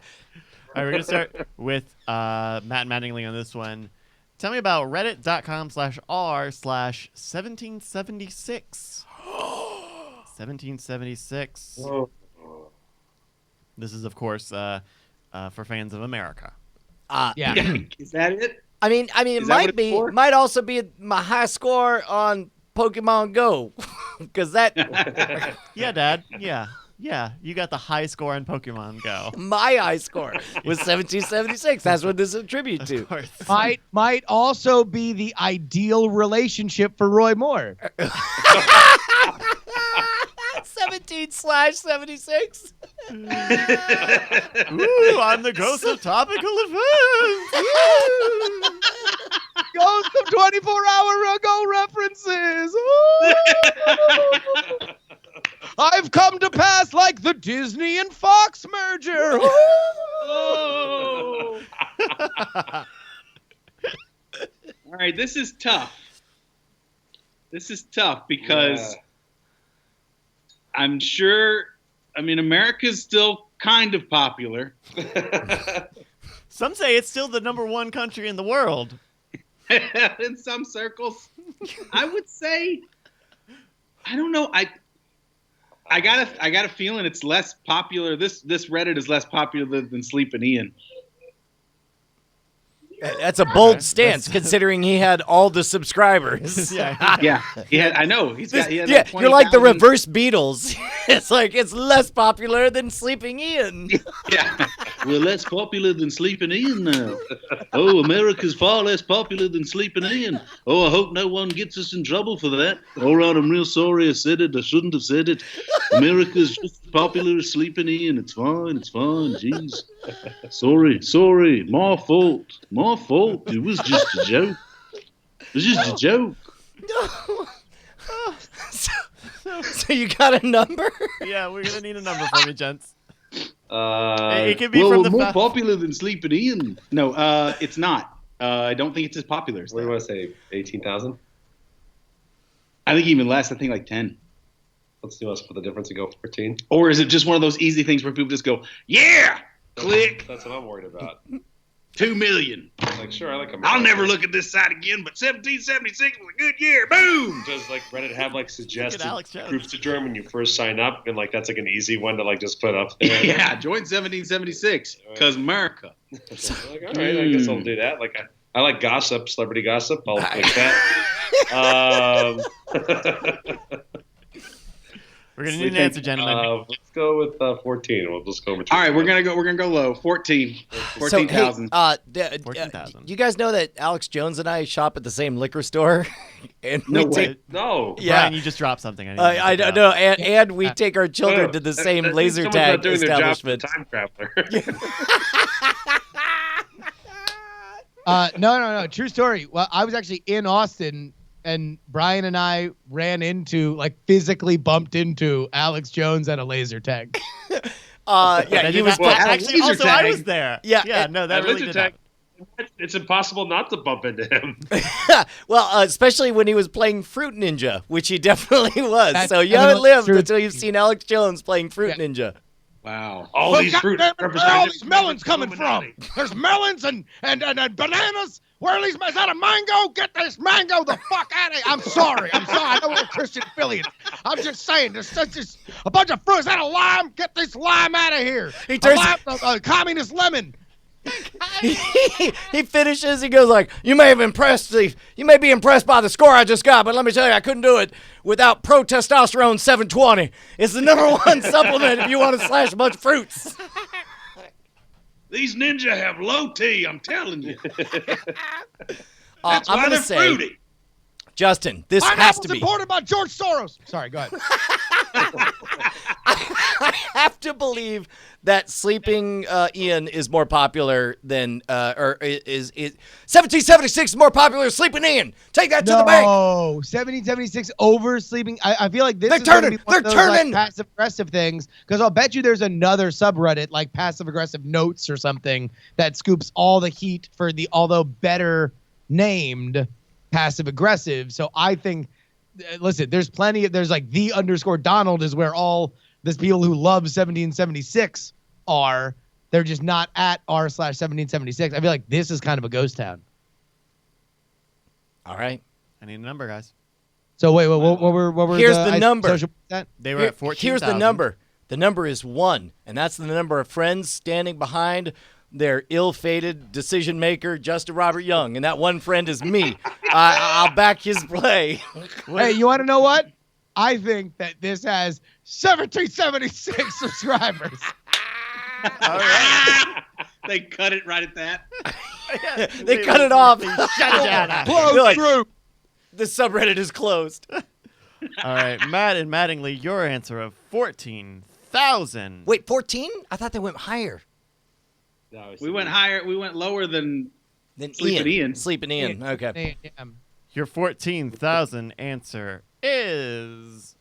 right, we're gonna start with Matt and Mattingly on this one. Tell me about reddit.com/r/1776. 1776. Whoa. This is, of course, for fans of America. Yeah. Is that it? I mean, it might be. Might also be my high score on Pokemon Go, because that. Yeah, Dad. Yeah. You got the high score on Pokemon Go. My high score was 1776. That's what this is a tribute to. Of course. Might also be the ideal relationship for Roy Moore. 17/76. Ooh, I'm the ghost of topical events. Ghost of 24-hour ago references. I've come to pass like the Disney and Fox merger. All right, this is tough. Because I'm sure, America's still kind of popular. Some say it's still the #1 country in the world. In some circles. I would say, I don't know. I got a feeling it's less popular. This Reddit is less popular than Sleepin' Ian. That's a bold stance, considering he had all the subscribers. Yeah, he had. I know. He had like you're like the 20,000. reverse Beatles. It's like it's less popular than Sleeping Ian. Yeah. We're less popular than Sleeping Ian now. Oh, America's far less popular than Sleeping Ian. Oh, I hope no one gets us in trouble for that. All right, I'm real sorry I said it. I shouldn't have said it. America's just as popular as Sleeping Ian. It's fine. Jeez. Sorry. My fault. It was just a joke. So you got a number? Yeah, we're gonna need a number for me, gents. It could be Well, from we're the more popular than Sleeping Ian. No, it's not. I don't think it's as popular as What do that. you want to say? 18,000? I think even less. I think like 10. Let's split the difference and go 14. Or is it just one of those easy things where people just go, yeah, click, That's what I'm worried about. 2 million. Like, sure, I like America. I'll never look at this site again, but 1776 was a good year. Boom. Does like Reddit have like suggested Alex Jones. groups to join when you first sign up, and like that's like an easy one to like just put up there? Yeah, join 1776 because America. So, like, all right, I guess I'll do that. Like I like gossip, celebrity gossip. I'll click that. We're gonna need an answer, gentlemen. Let's go with 14. We'll just go with. All right, we're gonna go low. 14. 14,000. So, 14,000. you guys know that Alex Jones and I shop at the same liquor store, and No we way. take. No. Yeah. Brian, you just dropped something. I don't know, and we take our children to the same That means laser someone's not tag doing their job as a establishment. time traveler. No. True story. Well, I was actually in Austin, and Brian and I physically bumped into Alex Jones at a laser tag. He was. Actually, laser also, I tag. was there. Yeah, No, that At really laser did tag, happen. it's impossible not to bump into him. Well, especially when he was playing Fruit Ninja, which he definitely was. That's- So you I mean, haven't that's lived true. until you've seen Alex Jones playing Fruit Ninja. Wow. All But these fruits goddammit, where are all represent these melons coming from? There's melons and bananas. Where are these? Is that a mango? Get this mango the fuck out of here. I'm sorry. I know we're Christian affiliates. I'm just saying, there's just a bunch of fruit. Is that a lime? Get this lime out of here. He turns- a communist lemon. he finishes. He goes like, "You may be impressed by the score I just got, but let me tell you, I couldn't do it without Pro Testosterone 720. It's the #1 supplement if you want to slash a bunch of fruits." These ninja have low T, I'm telling you. I'm why gonna they're say, fruity. Justin, this has to Pineapples be. imported by George Soros. Sorry, go ahead. I have to believe that Sleeping Ian is more popular than, or is 1776 is more popular than Sleeping Ian. Take that to the bank. No, 1776 over Sleeping. I feel like this They're is gonna turning. be one of They're those, like, turning. passive aggressive things, because I'll bet you there's another subreddit like passive aggressive notes or something that scoops all the heat for the although better named passive aggressive. So I think, listen, there's plenty of, there's like the _Donald is where all these people who love 1776 are. They're just not at r/1776. I feel like this is kind of a ghost town. All right. I need a number, guys. So wait, what were Here's the number. social that? They were at 14,000. Here's the number. The number is 1, and that's the number of friends standing behind their ill-fated decision maker, Justin Robert Young, and that one friend is me. I'll back his play. Hey, you want to know what? I think that this has 1776 subscribers. All right. They cut it right at that. They cut it off. Shut it down. Close They're like, through. the subreddit is closed. All right, Matt and Mattingly, your answer of 14,000. Wait, 14? I thought they went higher. We went higher. We went lower than Then Sleeping Ian. Sleeping Ian. Okay. Damn. Your 14,000 answer is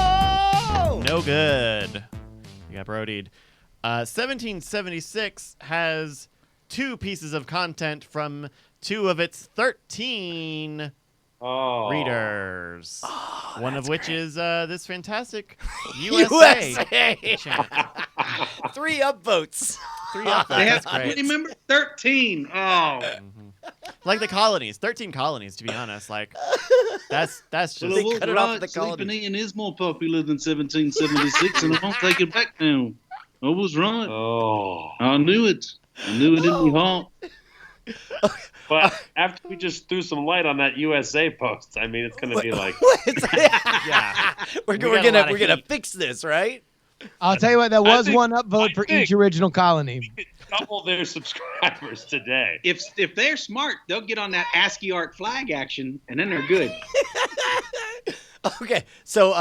Oh! no good. You got brodied. 1776 has 2 pieces of content from 2 of its 13 readers. One of which is this fantastic USA. channel. 3 upvotes. 3 up They have That's great. how many members? 13. Oh. Like the colonies, 13 colonies, to be honest. Like, that's just. Well, I was cut it off right. at the Sleeping colonies. Ian is more popular than 1776, and I won't take it back now. I was right. Oh. I knew it. I knew it in my heart. But after we just threw some light on that USA post, I mean, it's going to be like, Yeah. We're got a lot gonna of we're gonna heat. fix this, right? I'll tell you what, there was think- one upvote for think- each original colony. we could double their subscribers today. If they're smart, they'll get on that ASCII art flag action, and then they're good. Okay. So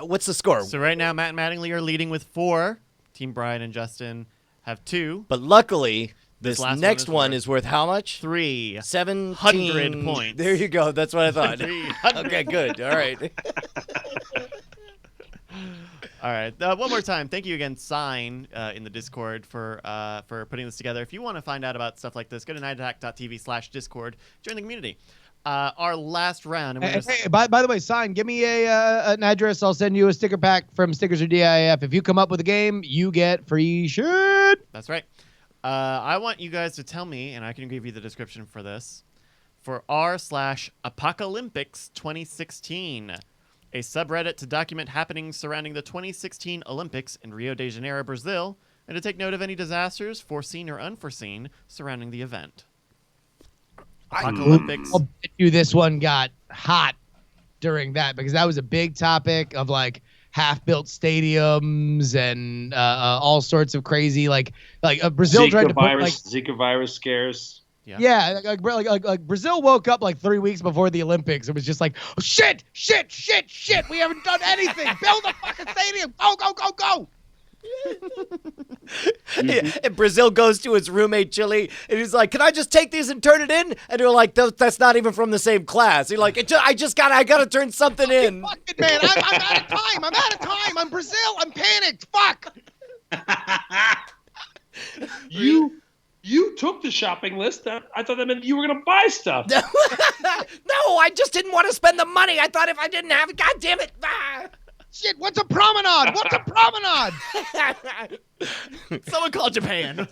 what's the score? So right now, Matt and Mattingly are leading with 4. Team Brian and Justin have 2. But luckily, this last one next is one worth is worth how much? 3. 700 points. There you go. That's what I thought. 300. Okay, good. All right. All right. One more time. Thank you again, Sign, in the Discord for putting this together. If you want to find out about stuff like this, go to nightattack.tv/Discord. Join the community. Our last round. And we're gonna Hey, by the way, Sign, give me an address. I'll send you a sticker pack from Stickers or DIF. If you come up with a game, you get free shit. That's right. I want you guys to tell me, and I can give you the description for this, for r/Apocalyptics 2016, a subreddit to document happenings surrounding the 2016 Olympics in Rio de Janeiro, Brazil, and to take note of any disasters, foreseen or unforeseen, surrounding the event. Apocalyptics. I'll bet you this one got hot during that, because that was a big topic of like half-built stadiums and all sorts of crazy like Brazil tried to put like Zika virus scares. yeah, like Brazil woke up like 3 weeks before the Olympics. It was just like, oh, shit. We haven't done anything. Build a fucking stadium. Go. Yeah, and Brazil goes to his roommate Chile, and he's like, "Can I just take these and turn it in?" And they're like, "That's not even from the same class." He's like, I gotta turn something in." Fucking man, I'm out of time. I'm Brazil. I'm panicked. Fuck. You took the shopping list. I thought that meant you were going to buy stuff. No, I just didn't want to spend the money. I thought if I didn't have it, God damn it. Shit, what's a promenade? What's a promenade? Someone call Japan. No,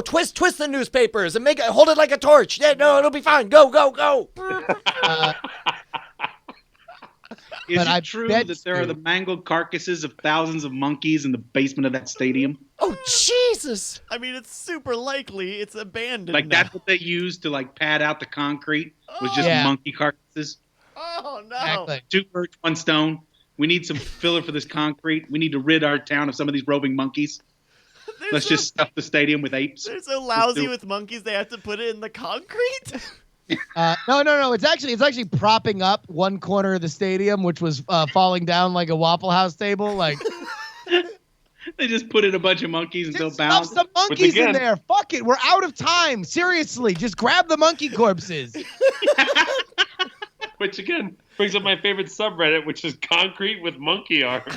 twist the newspapers and hold it like a torch. Yeah, no, it'll be fine. Go. Is But I it true bet that there are you- the mangled carcasses of thousands of monkeys in the basement of that stadium? Oh, Jesus. I mean, it's super likely it's abandoned. Like now. that's what they used to like pad out the concrete was just Yeah. monkey carcasses. Oh no! Exactly. 2 birds, 1 stone. We need some filler for this concrete. We need to rid our town of some of these roving monkeys. Let's just stuff the stadium with apes. They're so lousy with monkeys they have to put it in the concrete. No. It's actually propping up one corner of the stadium, which was falling down like a Waffle House table. Like, They just put in a bunch of monkeys until just stuff bound. some monkeys in again- there. Fuck it, we're out of time. Seriously, just grab the monkey corpses. Which again brings up my favorite subreddit, which is concrete with monkey arms.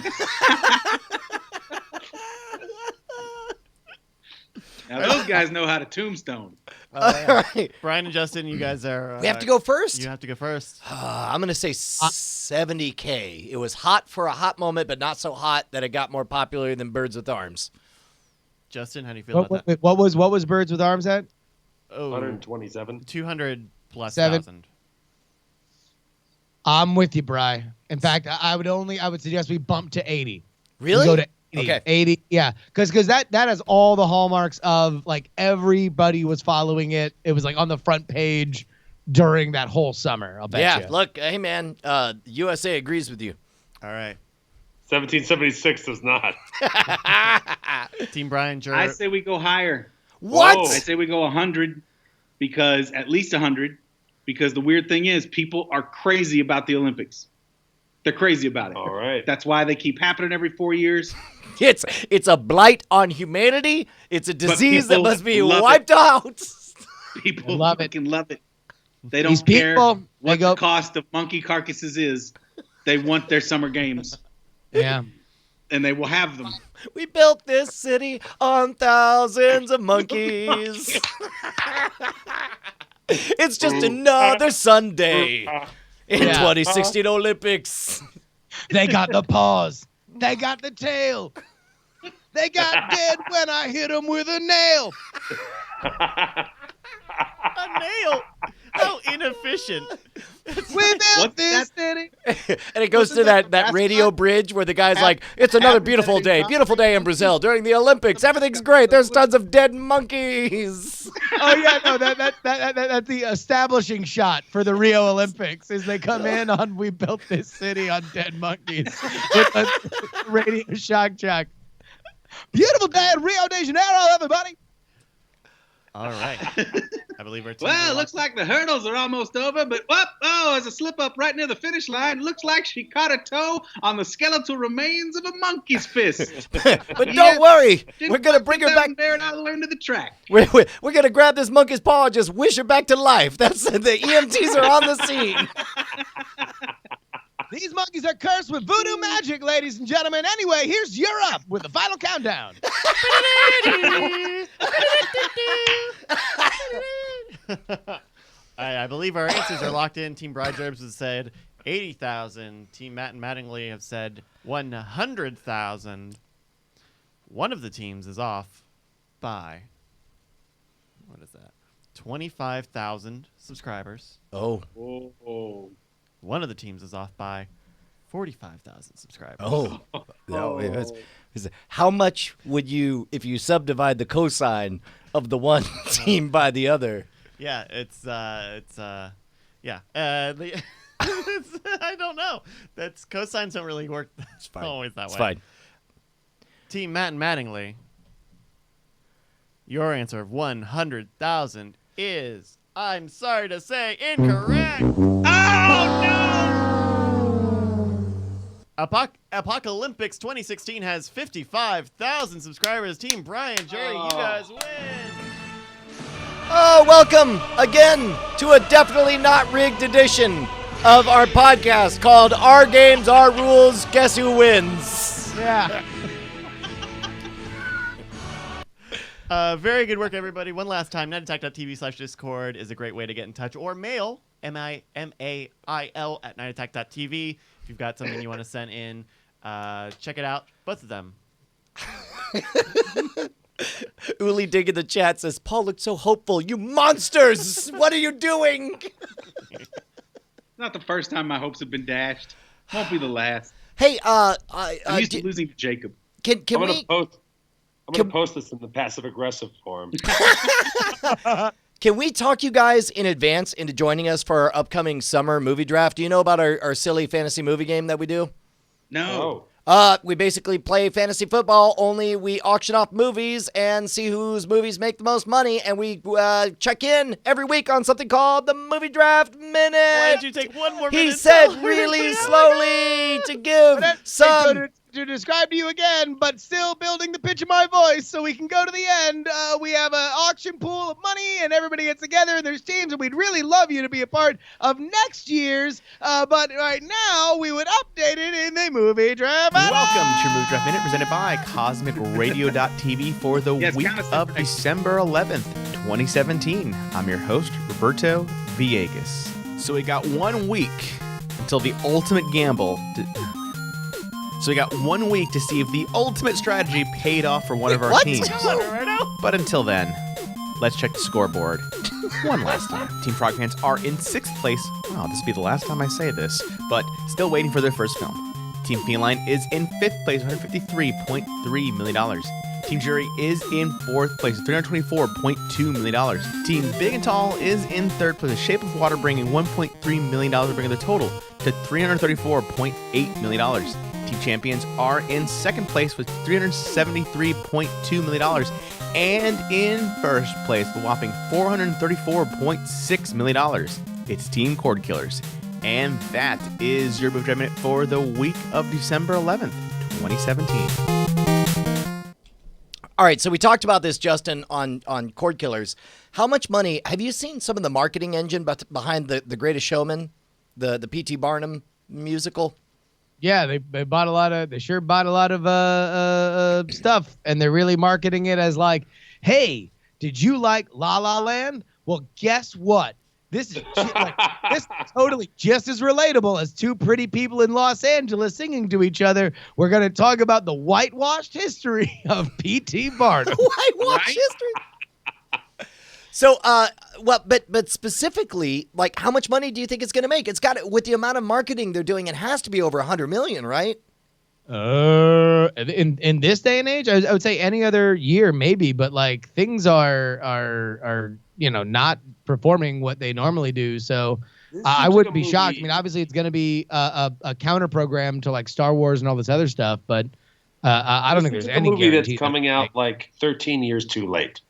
Now those guys know how to tombstone. All right. Brian and Justin, you guys are. We have to go first? You have to go first. I'm going to say 70K. It was hot for a hot moment, but not so hot that it got more popular than Birds with Arms. Justin, how do you feel about that? Wait, what was Birds with Arms at? Oh, 127. 200 plus Seven. thousand. I'm with you, Bri. In fact, I would suggest we bump to 80. Really? We go to 80. Okay. 80, yeah. Because that has all the hallmarks of, like, everybody was following it. It was, like, on the front page during that whole summer, I'll bet Yeah, you. look, hey, man, USA agrees with you. All right. 1776 does not. Team Brian, I say we go higher. What? Whoa. I say we go 100 because at least 100 because the weird thing is people are crazy about the Olympics. They're crazy about it. All right. That's why they keep happening every 4 years. It's a blight on humanity. It's a disease that people must be love wiped out. People Love it. fucking love it. They don't These care people, what they go- the cost of monkey carcasses is. They want their summer games, Yeah. and they will have them. We built this city on thousands of monkeys. It's just another Sunday in Yeah. 2016 Olympics. They got the paws. They got the tail. They got dead when I hit them with a nail. A nail. How inefficient. We built this city. And it goes to that radio bridge where the guy's like, it's another beautiful day in Brazil during the Olympics. Everything's great. There's tons of dead monkeys. Oh yeah, no, that's the establishing shot for the Rio Olympics. Is they come in on "We built this city on dead monkeys" with a radio shock jock. Beautiful day in Rio de Janeiro, everybody. All right. I believe our team. Well, looks like the hurdles are almost over, but there's a slip up right near the finish line. Looks like she caught a toe on the skeletal remains of a monkey's fist. But Yeah, don't worry. didn't We're going to bring her down back. there and I'll learn to the track. We're going to grab this monkey's paw and just wish her back to life. That's the EMTs are on the scene. These monkeys are cursed with voodoo magic, ladies and gentlemen. Anyway, here's Europe with the final countdown. I believe our answers are locked in. Team Bride Gerbs has said 80,000. Team Matt and Mattingly have said 100,000. One of the teams is off by, what is that? 25,000 subscribers. Oh. Oh. One of the teams is off by 45,000 subscribers. Oh. No, how much would you, if you subdivide the cosine of the one team by the other? Yeah, yeah. I don't know. That's cosines don't really work. It's fine. Always that It's way. fine. Team Matt and Mattingly, your answer of 100,000 is, I'm sorry to say, incorrect. Oh, no! Apocalyptics 2016 has 55,000 subscribers. Team Brian, Jerry, you guys win. Oh, welcome again to a definitely not rigged edition of our podcast called Our Games, Our Rules, Guess Who Wins? Yeah. Very good work, everybody. One last time, nightattack.tv/discord is a great way to get in touch, or mail, MIMAIL, at nightattack.tv. If you've got something you want to send in, check it out. Both of them. Uli Dig in the chat says, Paul looked so hopeful. You monsters! What are you doing? Not the first time my hopes have been dashed. Won't be the last. Hey, I'm used to losing to Jacob. Can I'm we... gonna post this in the passive aggressive form. Can we talk you guys in advance into joining us for our upcoming summer movie draft? Do you know about our silly fantasy movie game that we do? No. We basically play fantasy football, only we auction off movies and see whose movies make the most money, and we check in every week on something called the Movie Draft Minute. Why did you take one more minute? He said really slowly to give some... To describe to you again, but still building the pitch of my voice so we can go to the end. We have an auction pool of money, and everybody gets together, and there's teams, and we'd really love you to be a part of next year's. But right now, we would update it in the Movie Draft Minute. Welcome to your Movie Draft Minute, presented by CosmicRadio.tv for the week of December 11th, 2017. I'm your host, Roberto Villegas. So we got 1 week until the ultimate gamble. So we got 1 week to see if the ultimate strategy paid off for one of our teams. But until then, let's check the scoreboard one last time. Team Frog Pants are in 6th place. Wow, this will be the last time I say this, but still waiting for their first film. Team Feline is in 5th place, $153.3 million. Team Jury is in 4th place, $324.2 million. Team Big and Tall is in 3rd place, The Shape of Water, bringing $1.3 million, bringing the total to $334.8 million. Team Champions are in 2nd place with $373.2 million. And in 1st place, the whopping $434.6 million. It's Team Cord Killers. And that is your Movie Draft Minute for the week of December 11th, 2017. All right, so we talked about this, Justin, on Cord Killers. How much money, have you seen some of the marketing engine behind the Greatest Showman, the P.T. Barnum musical? Yeah, they bought a lot of. They sure bought a lot of stuff, and they're really marketing it as like, "Hey, did you like La La Land? Well, guess what? This is this is totally just as relatable as two pretty people in Los Angeles singing to each other. We're going to talk about the whitewashed history of P.T. Barnum. Whitewashed history. So, but specifically, like, how much money do you think it's going to make? It's got to, with the amount of marketing they're doing, it has to be over $100 million, right? In this day and age, I would say any other year maybe, but like things are not performing what they normally do. So I wouldn't be shocked. I mean, obviously it's going to be a counter program to like Star Wars and all this other stuff, but I don't think there's any movie guarantee that's coming out like 13 years too late.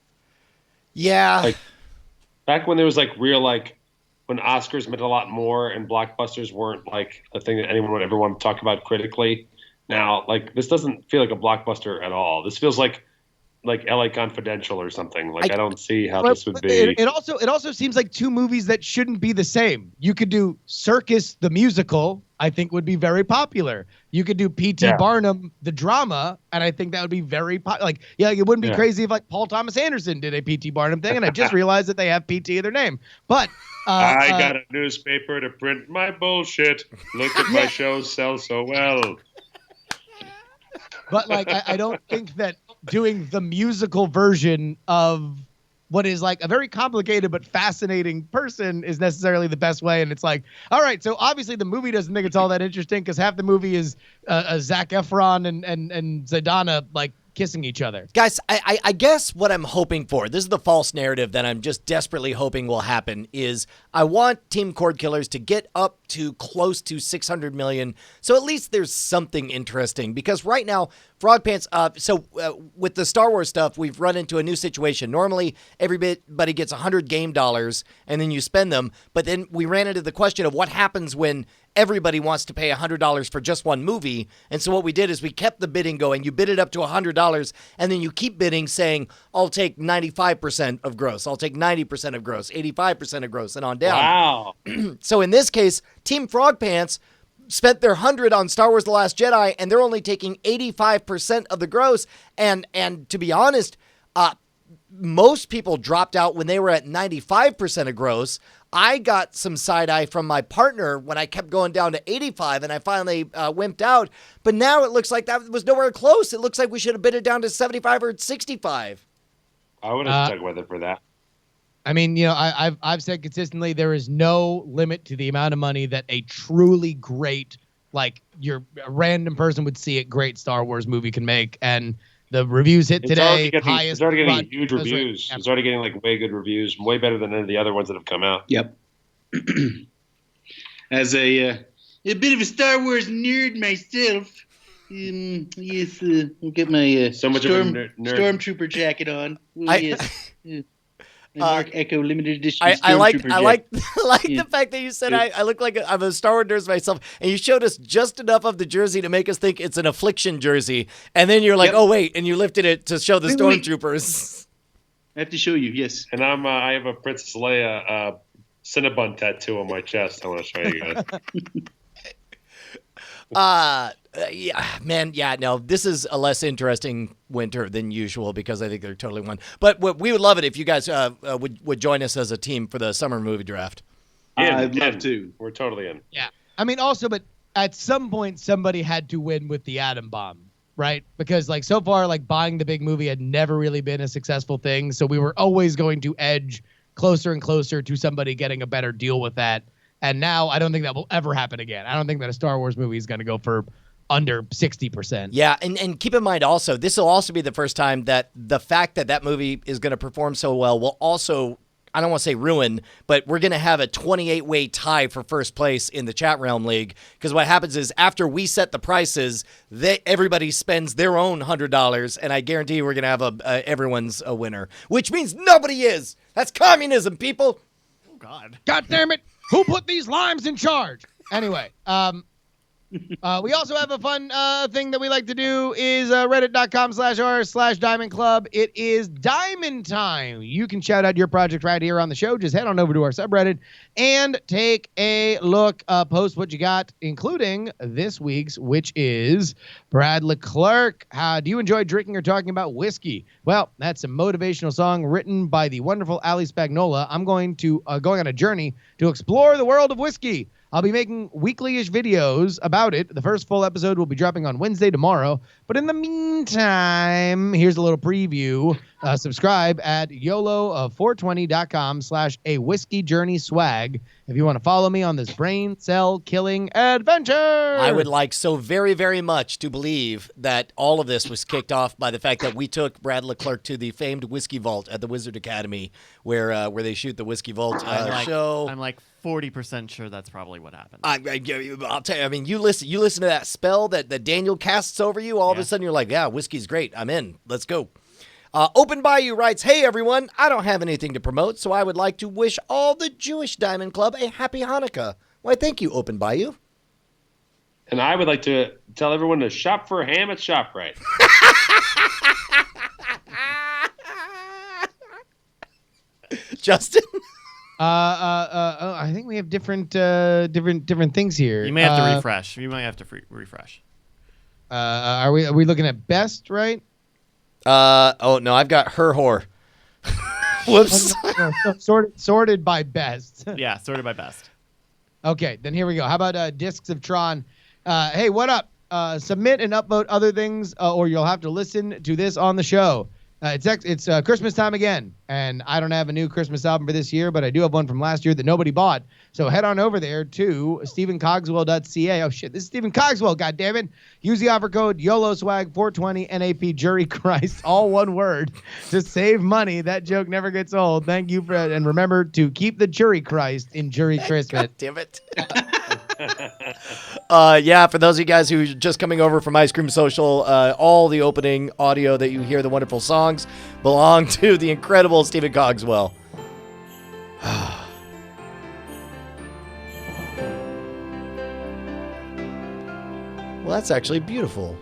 Yeah. Like back when there was like real like when Oscars meant a lot more and blockbusters weren't like a thing that anyone would ever want to talk about critically. Now, like this doesn't feel like a blockbuster at all. This feels like LA Confidential or something. Like I don't see how this would be. It also seems like two movies that shouldn't be the same. You could do Circus the musical, I think would be very popular. You could do P.T. Barnum the drama, and I think that would be very popular. It wouldn't be crazy if like Paul Thomas Anderson did a P.T. Barnum thing, and I just realized that they have P.T. in their name. But I got a newspaper to print my bullshit. Look at my shows sell so well. But like, I don't think that doing the musical version of what is like a very complicated but fascinating person is necessarily the best way. And it's like, all right, so obviously the movie doesn't think it's all that interesting because half the movie is Zac Efron and Zidane like kissing each other. Guys, I guess what I'm hoping for, this is the false narrative that I'm just desperately hoping will happen, is I want Team Cord Killers to get up to close to $600 million, so at least there's something interesting. Because right now, Frog Pants, with the Star Wars stuff, we've run into a new situation. Normally, everybody gets 100 game dollars, and then you spend them, but then we ran into the question of what happens when everybody wants to pay $100 for just one movie. And so what we did is we kept the bidding going. You bid it up to $100, and then you keep bidding saying, I'll take 95% of gross. I'll take 90% of gross, 85% of gross, and on down. Wow. So in this case, Team Frog Pants spent their 100 on Star Wars The Last Jedi, and they're only taking 85% of the gross. And to be honest, most people dropped out when they were at 95% of gross. I got some side eye from my partner when I kept going down to 85 and I finally wimped out. But now it looks like that was nowhere close. It looks like we should have bid it down to 75 or 65. I would have stuck with it for that. I mean, I've said consistently there is no limit to the amount of money that a truly great, like a random person would see it, great Star Wars movie can make. And the reviews hit today. It's already getting huge reviews. It's already getting like way good reviews, way better than any of the other ones that have come out. Yep. As a bit of a Star Wars nerd myself, yes, I'll get my so much of a nerd. Stormtrooper jacket on. Yes. Mark Echo limited edition. I like the fact that you said I look like I'm a Star Wars nerd myself, and you showed us just enough of the jersey to make us think it's an Affliction jersey, and then you're like, oh wait, and you lifted it to show the Stormtroopers. I have to show you, yes. And I have a Princess Leia Cinnabon tattoo on my chest. I want to show you guys. This is a less interesting winter than usual because I think they're totally one. But we would love it if you guys would join us as a team for the summer movie draft. I'd love to. We're totally in. Yeah. I mean, also, but at some point, somebody had to win with the atom bomb, right? Because, like, so far, like, buying the big movie had never really been a successful thing. So we were always going to edge closer and closer to somebody getting a better deal with that. And now I don't think that will ever happen again. I don't think that a Star Wars movie is going to go for under 60%. Yeah, and keep in mind also, this will also be the first time that the fact that movie is going to perform so well will also, I don't want to say ruin, but we're going to have a 28-way tie for first place in the Chat Realm League. Because what happens is after we set the prices, everybody spends their own $100, and I guarantee we're going to have everyone's a winner, which means nobody is. That's communism, people. Oh, God. God damn it. Who put these limes in charge? Anyway, we also have a fun thing that we like to do is reddit.com/r/Diamond Club. It is Diamond Time. You can shout out your project right here on the show. Just head on over to our subreddit and take a look, post what you got, including this week's, which is Brad Leclerc. How do you enjoy drinking or talking about whiskey? Well, that's a motivational song written by the wonderful Ali Spagnola. I'm going on a journey to explore the world of whiskey. I'll be making weekly-ish videos about it. The first full episode will be dropping on Wednesday tomorrow. But in the meantime, here's a little preview. Subscribe at YOLO420.com/a whiskey journey swag if you want to follow me on this brain cell killing adventure. I would like so very, very much to believe that all of this was kicked off by the fact that we took Brad Leclerc to the famed Whiskey Vault at the Wizard Academy where they shoot the Whiskey Vault show. I'm like 40% sure that's probably what happened. I'll tell you, I mean, you listen to that spell that Daniel casts over you, all of a sudden you're like, yeah, whiskey's great. I'm in. Let's go. Open Bayou writes, hey, everyone, I don't have anything to promote, so I would like to wish all the Jewish Diamond Club a happy Hanukkah. Why, thank you, Open Bayou. And I would like to tell everyone to shop for ham at ShopRite. Justin? I think we have different things here. You may have to refresh. You might have to refresh. Are we looking at best, right? No, I've got her whore. Whoops. Sorted by best. Yeah, sorted by best. Okay, then here we go. How about Discs of Tron? Hey, what up? Submit and upvote other things, or you'll have to listen to this on the show. It's Christmas time again, and I don't have a new Christmas album for this year, but I do have one from last year that nobody bought. So head on over there to StephenCogswell.ca. Oh, shit, this is Stephen Cogswell, goddammit. Use the offer code YOLOSWAG420 NAP Jury Christ, all one word, to save money. That joke never gets old. Thank you, Fred. And remember to keep the Jury Christ in Jury Christmas. God damn it. Yeah, for those of you guys who are just coming over from Ice Cream Social, all the opening audio that you hear, the wonderful songs, belong to the incredible Stephen Cogswell. Well, that's actually beautiful.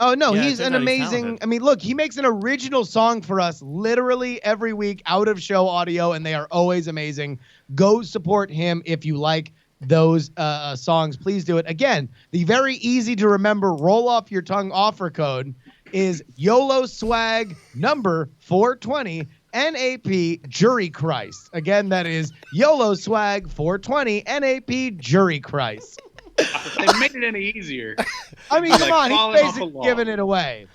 Oh, no, Yeah, he's an amazing... talented. I mean, look, he makes an original song for us literally every week out of show audio, and they are always amazing. Go support him if you like those songs. Please do it. Again, the very easy to remember roll off your tongue offer code is YOLO swag number 420 NAP Jury Christ. Again, that is YOLO Swag 420 NAP Jury Christ. They made it any easier. I mean, come on, he's basically giving it away.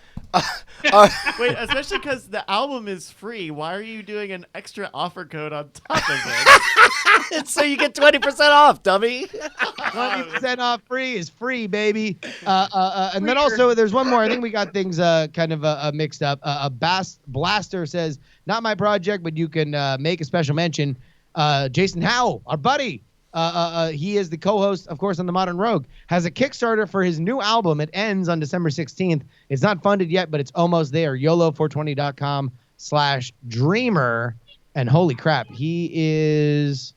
Wait, especially because the album is free. Why are you doing an extra offer code on top of it? It's so you get 20% off, dummy. 20% off free is free, baby. And then also, there's one more. I think we got things kind of mixed up. Blaster says, not my project, but you can make a special mention. Jason Howell, our buddy. He is the co-host, of course, on The Modern Rogue, has a Kickstarter for his new album. It ends on December 16th. It's not funded yet, but it's almost there. YOLO420.com/dreamer. And holy crap, he is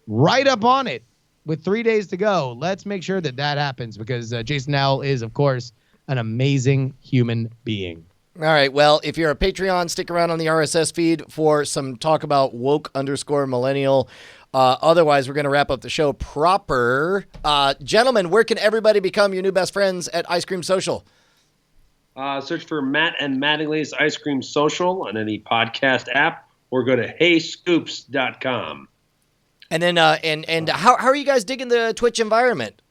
right up on it with 3 days to go. Let's make sure that happens because Jason Howell is, of course, an amazing human being. All right. Well, if you're a Patreon, stick around on the RSS feed for some talk about woke_millennial. Otherwise, we're going to wrap up the show proper. Gentlemen, where can everybody become your new best friends at Ice Cream Social? Search for Matt and Mattingly's Ice Cream Social on any podcast app, or go to heyscoops.com. And then, and how are you guys digging the Twitch environment?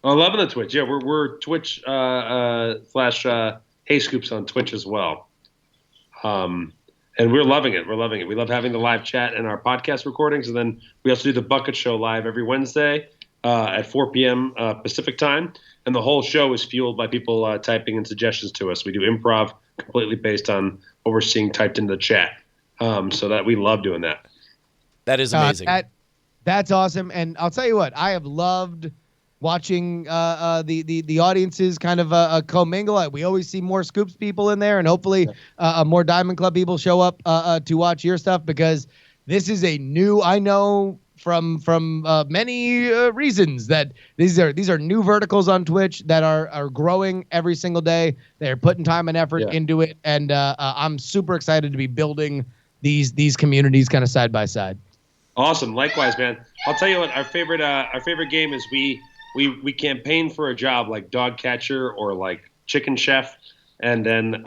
I'm loving the Twitch. Yeah, we're Twitch / heyscoops on Twitch as well. And we're loving it. We're loving it. We love having the live chat and our podcast recordings. And then we also do the Bucket Show live every Wednesday at 4 p.m. Pacific time. And the whole show is fueled by people typing in suggestions to us. We do improv completely based on what we're seeing typed into the chat. So that we love doing that. That is amazing. That's awesome. And I'll tell you what, I have loved watching the audiences kind of commingle. We always see more Scoops people in there, and hopefully more Diamond Club people show up to watch your stuff, because this is a new, I know from many reasons that these are new verticals on Twitch that are growing every single day. They're putting time and effort into it, and I'm super excited to be building these communities kind of side by side. Awesome. Likewise, man. I'll tell you what, our favorite game is we campaign for a job like dog catcher or like chicken chef, and then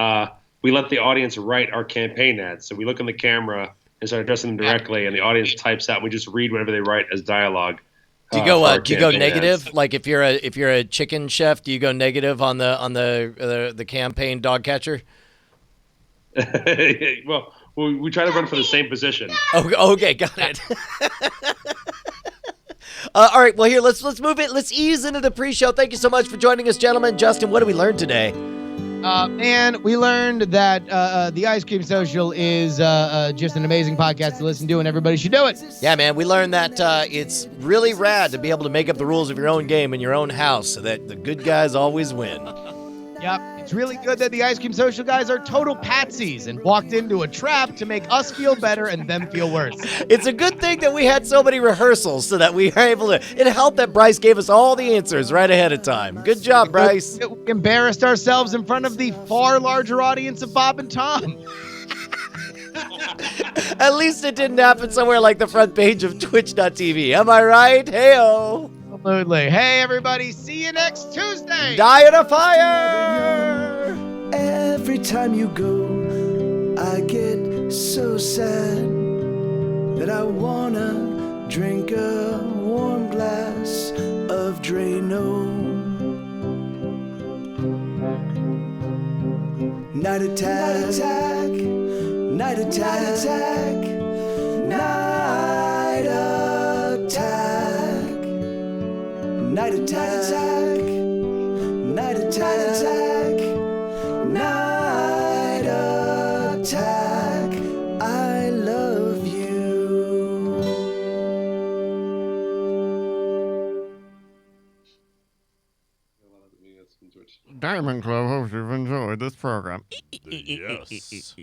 we let the audience write our campaign ads. So we look in the camera and start addressing them directly, and the audience types out. We just read whatever they write as dialogue. Do you go negative? Ads. Like if you're a chicken chef, do you go negative on the campaign dog catcher? Well, we try to run for the same position. Okay, got it. All right, well, here, let's move it. Let's ease into the pre-show. Thank you so much for joining us, gentlemen. Justin, what did we learn today? Man, we learned that the Ice Cream Social is just an amazing podcast to listen to, and everybody should do it. Yeah, man, we learned that it's really rad to be able to make up the rules of your own game in your own house so that the good guys always win. Yep, it's really good that the Ice Cream Social guys are total patsies and walked into a trap to make us feel better and them feel worse. It's a good thing that we had so many rehearsals so that we were able to. It helped that Bryce gave us all the answers right ahead of time. Good job, Bryce. We embarrassed ourselves in front of the far larger audience of Bob and Tom. At least it didn't happen somewhere like the front page of Twitch.tv. Am I right? Hey-o. Absolutely. Hey, everybody. See you next Tuesday. Die in a fire. Every time you go, I get so sad that I wanna drink a warm glass of Drano. Night attack, night attack, night attack, night attack, night attack, night attack. I love you. Diamond Club hopes you've enjoyed this program. Yes.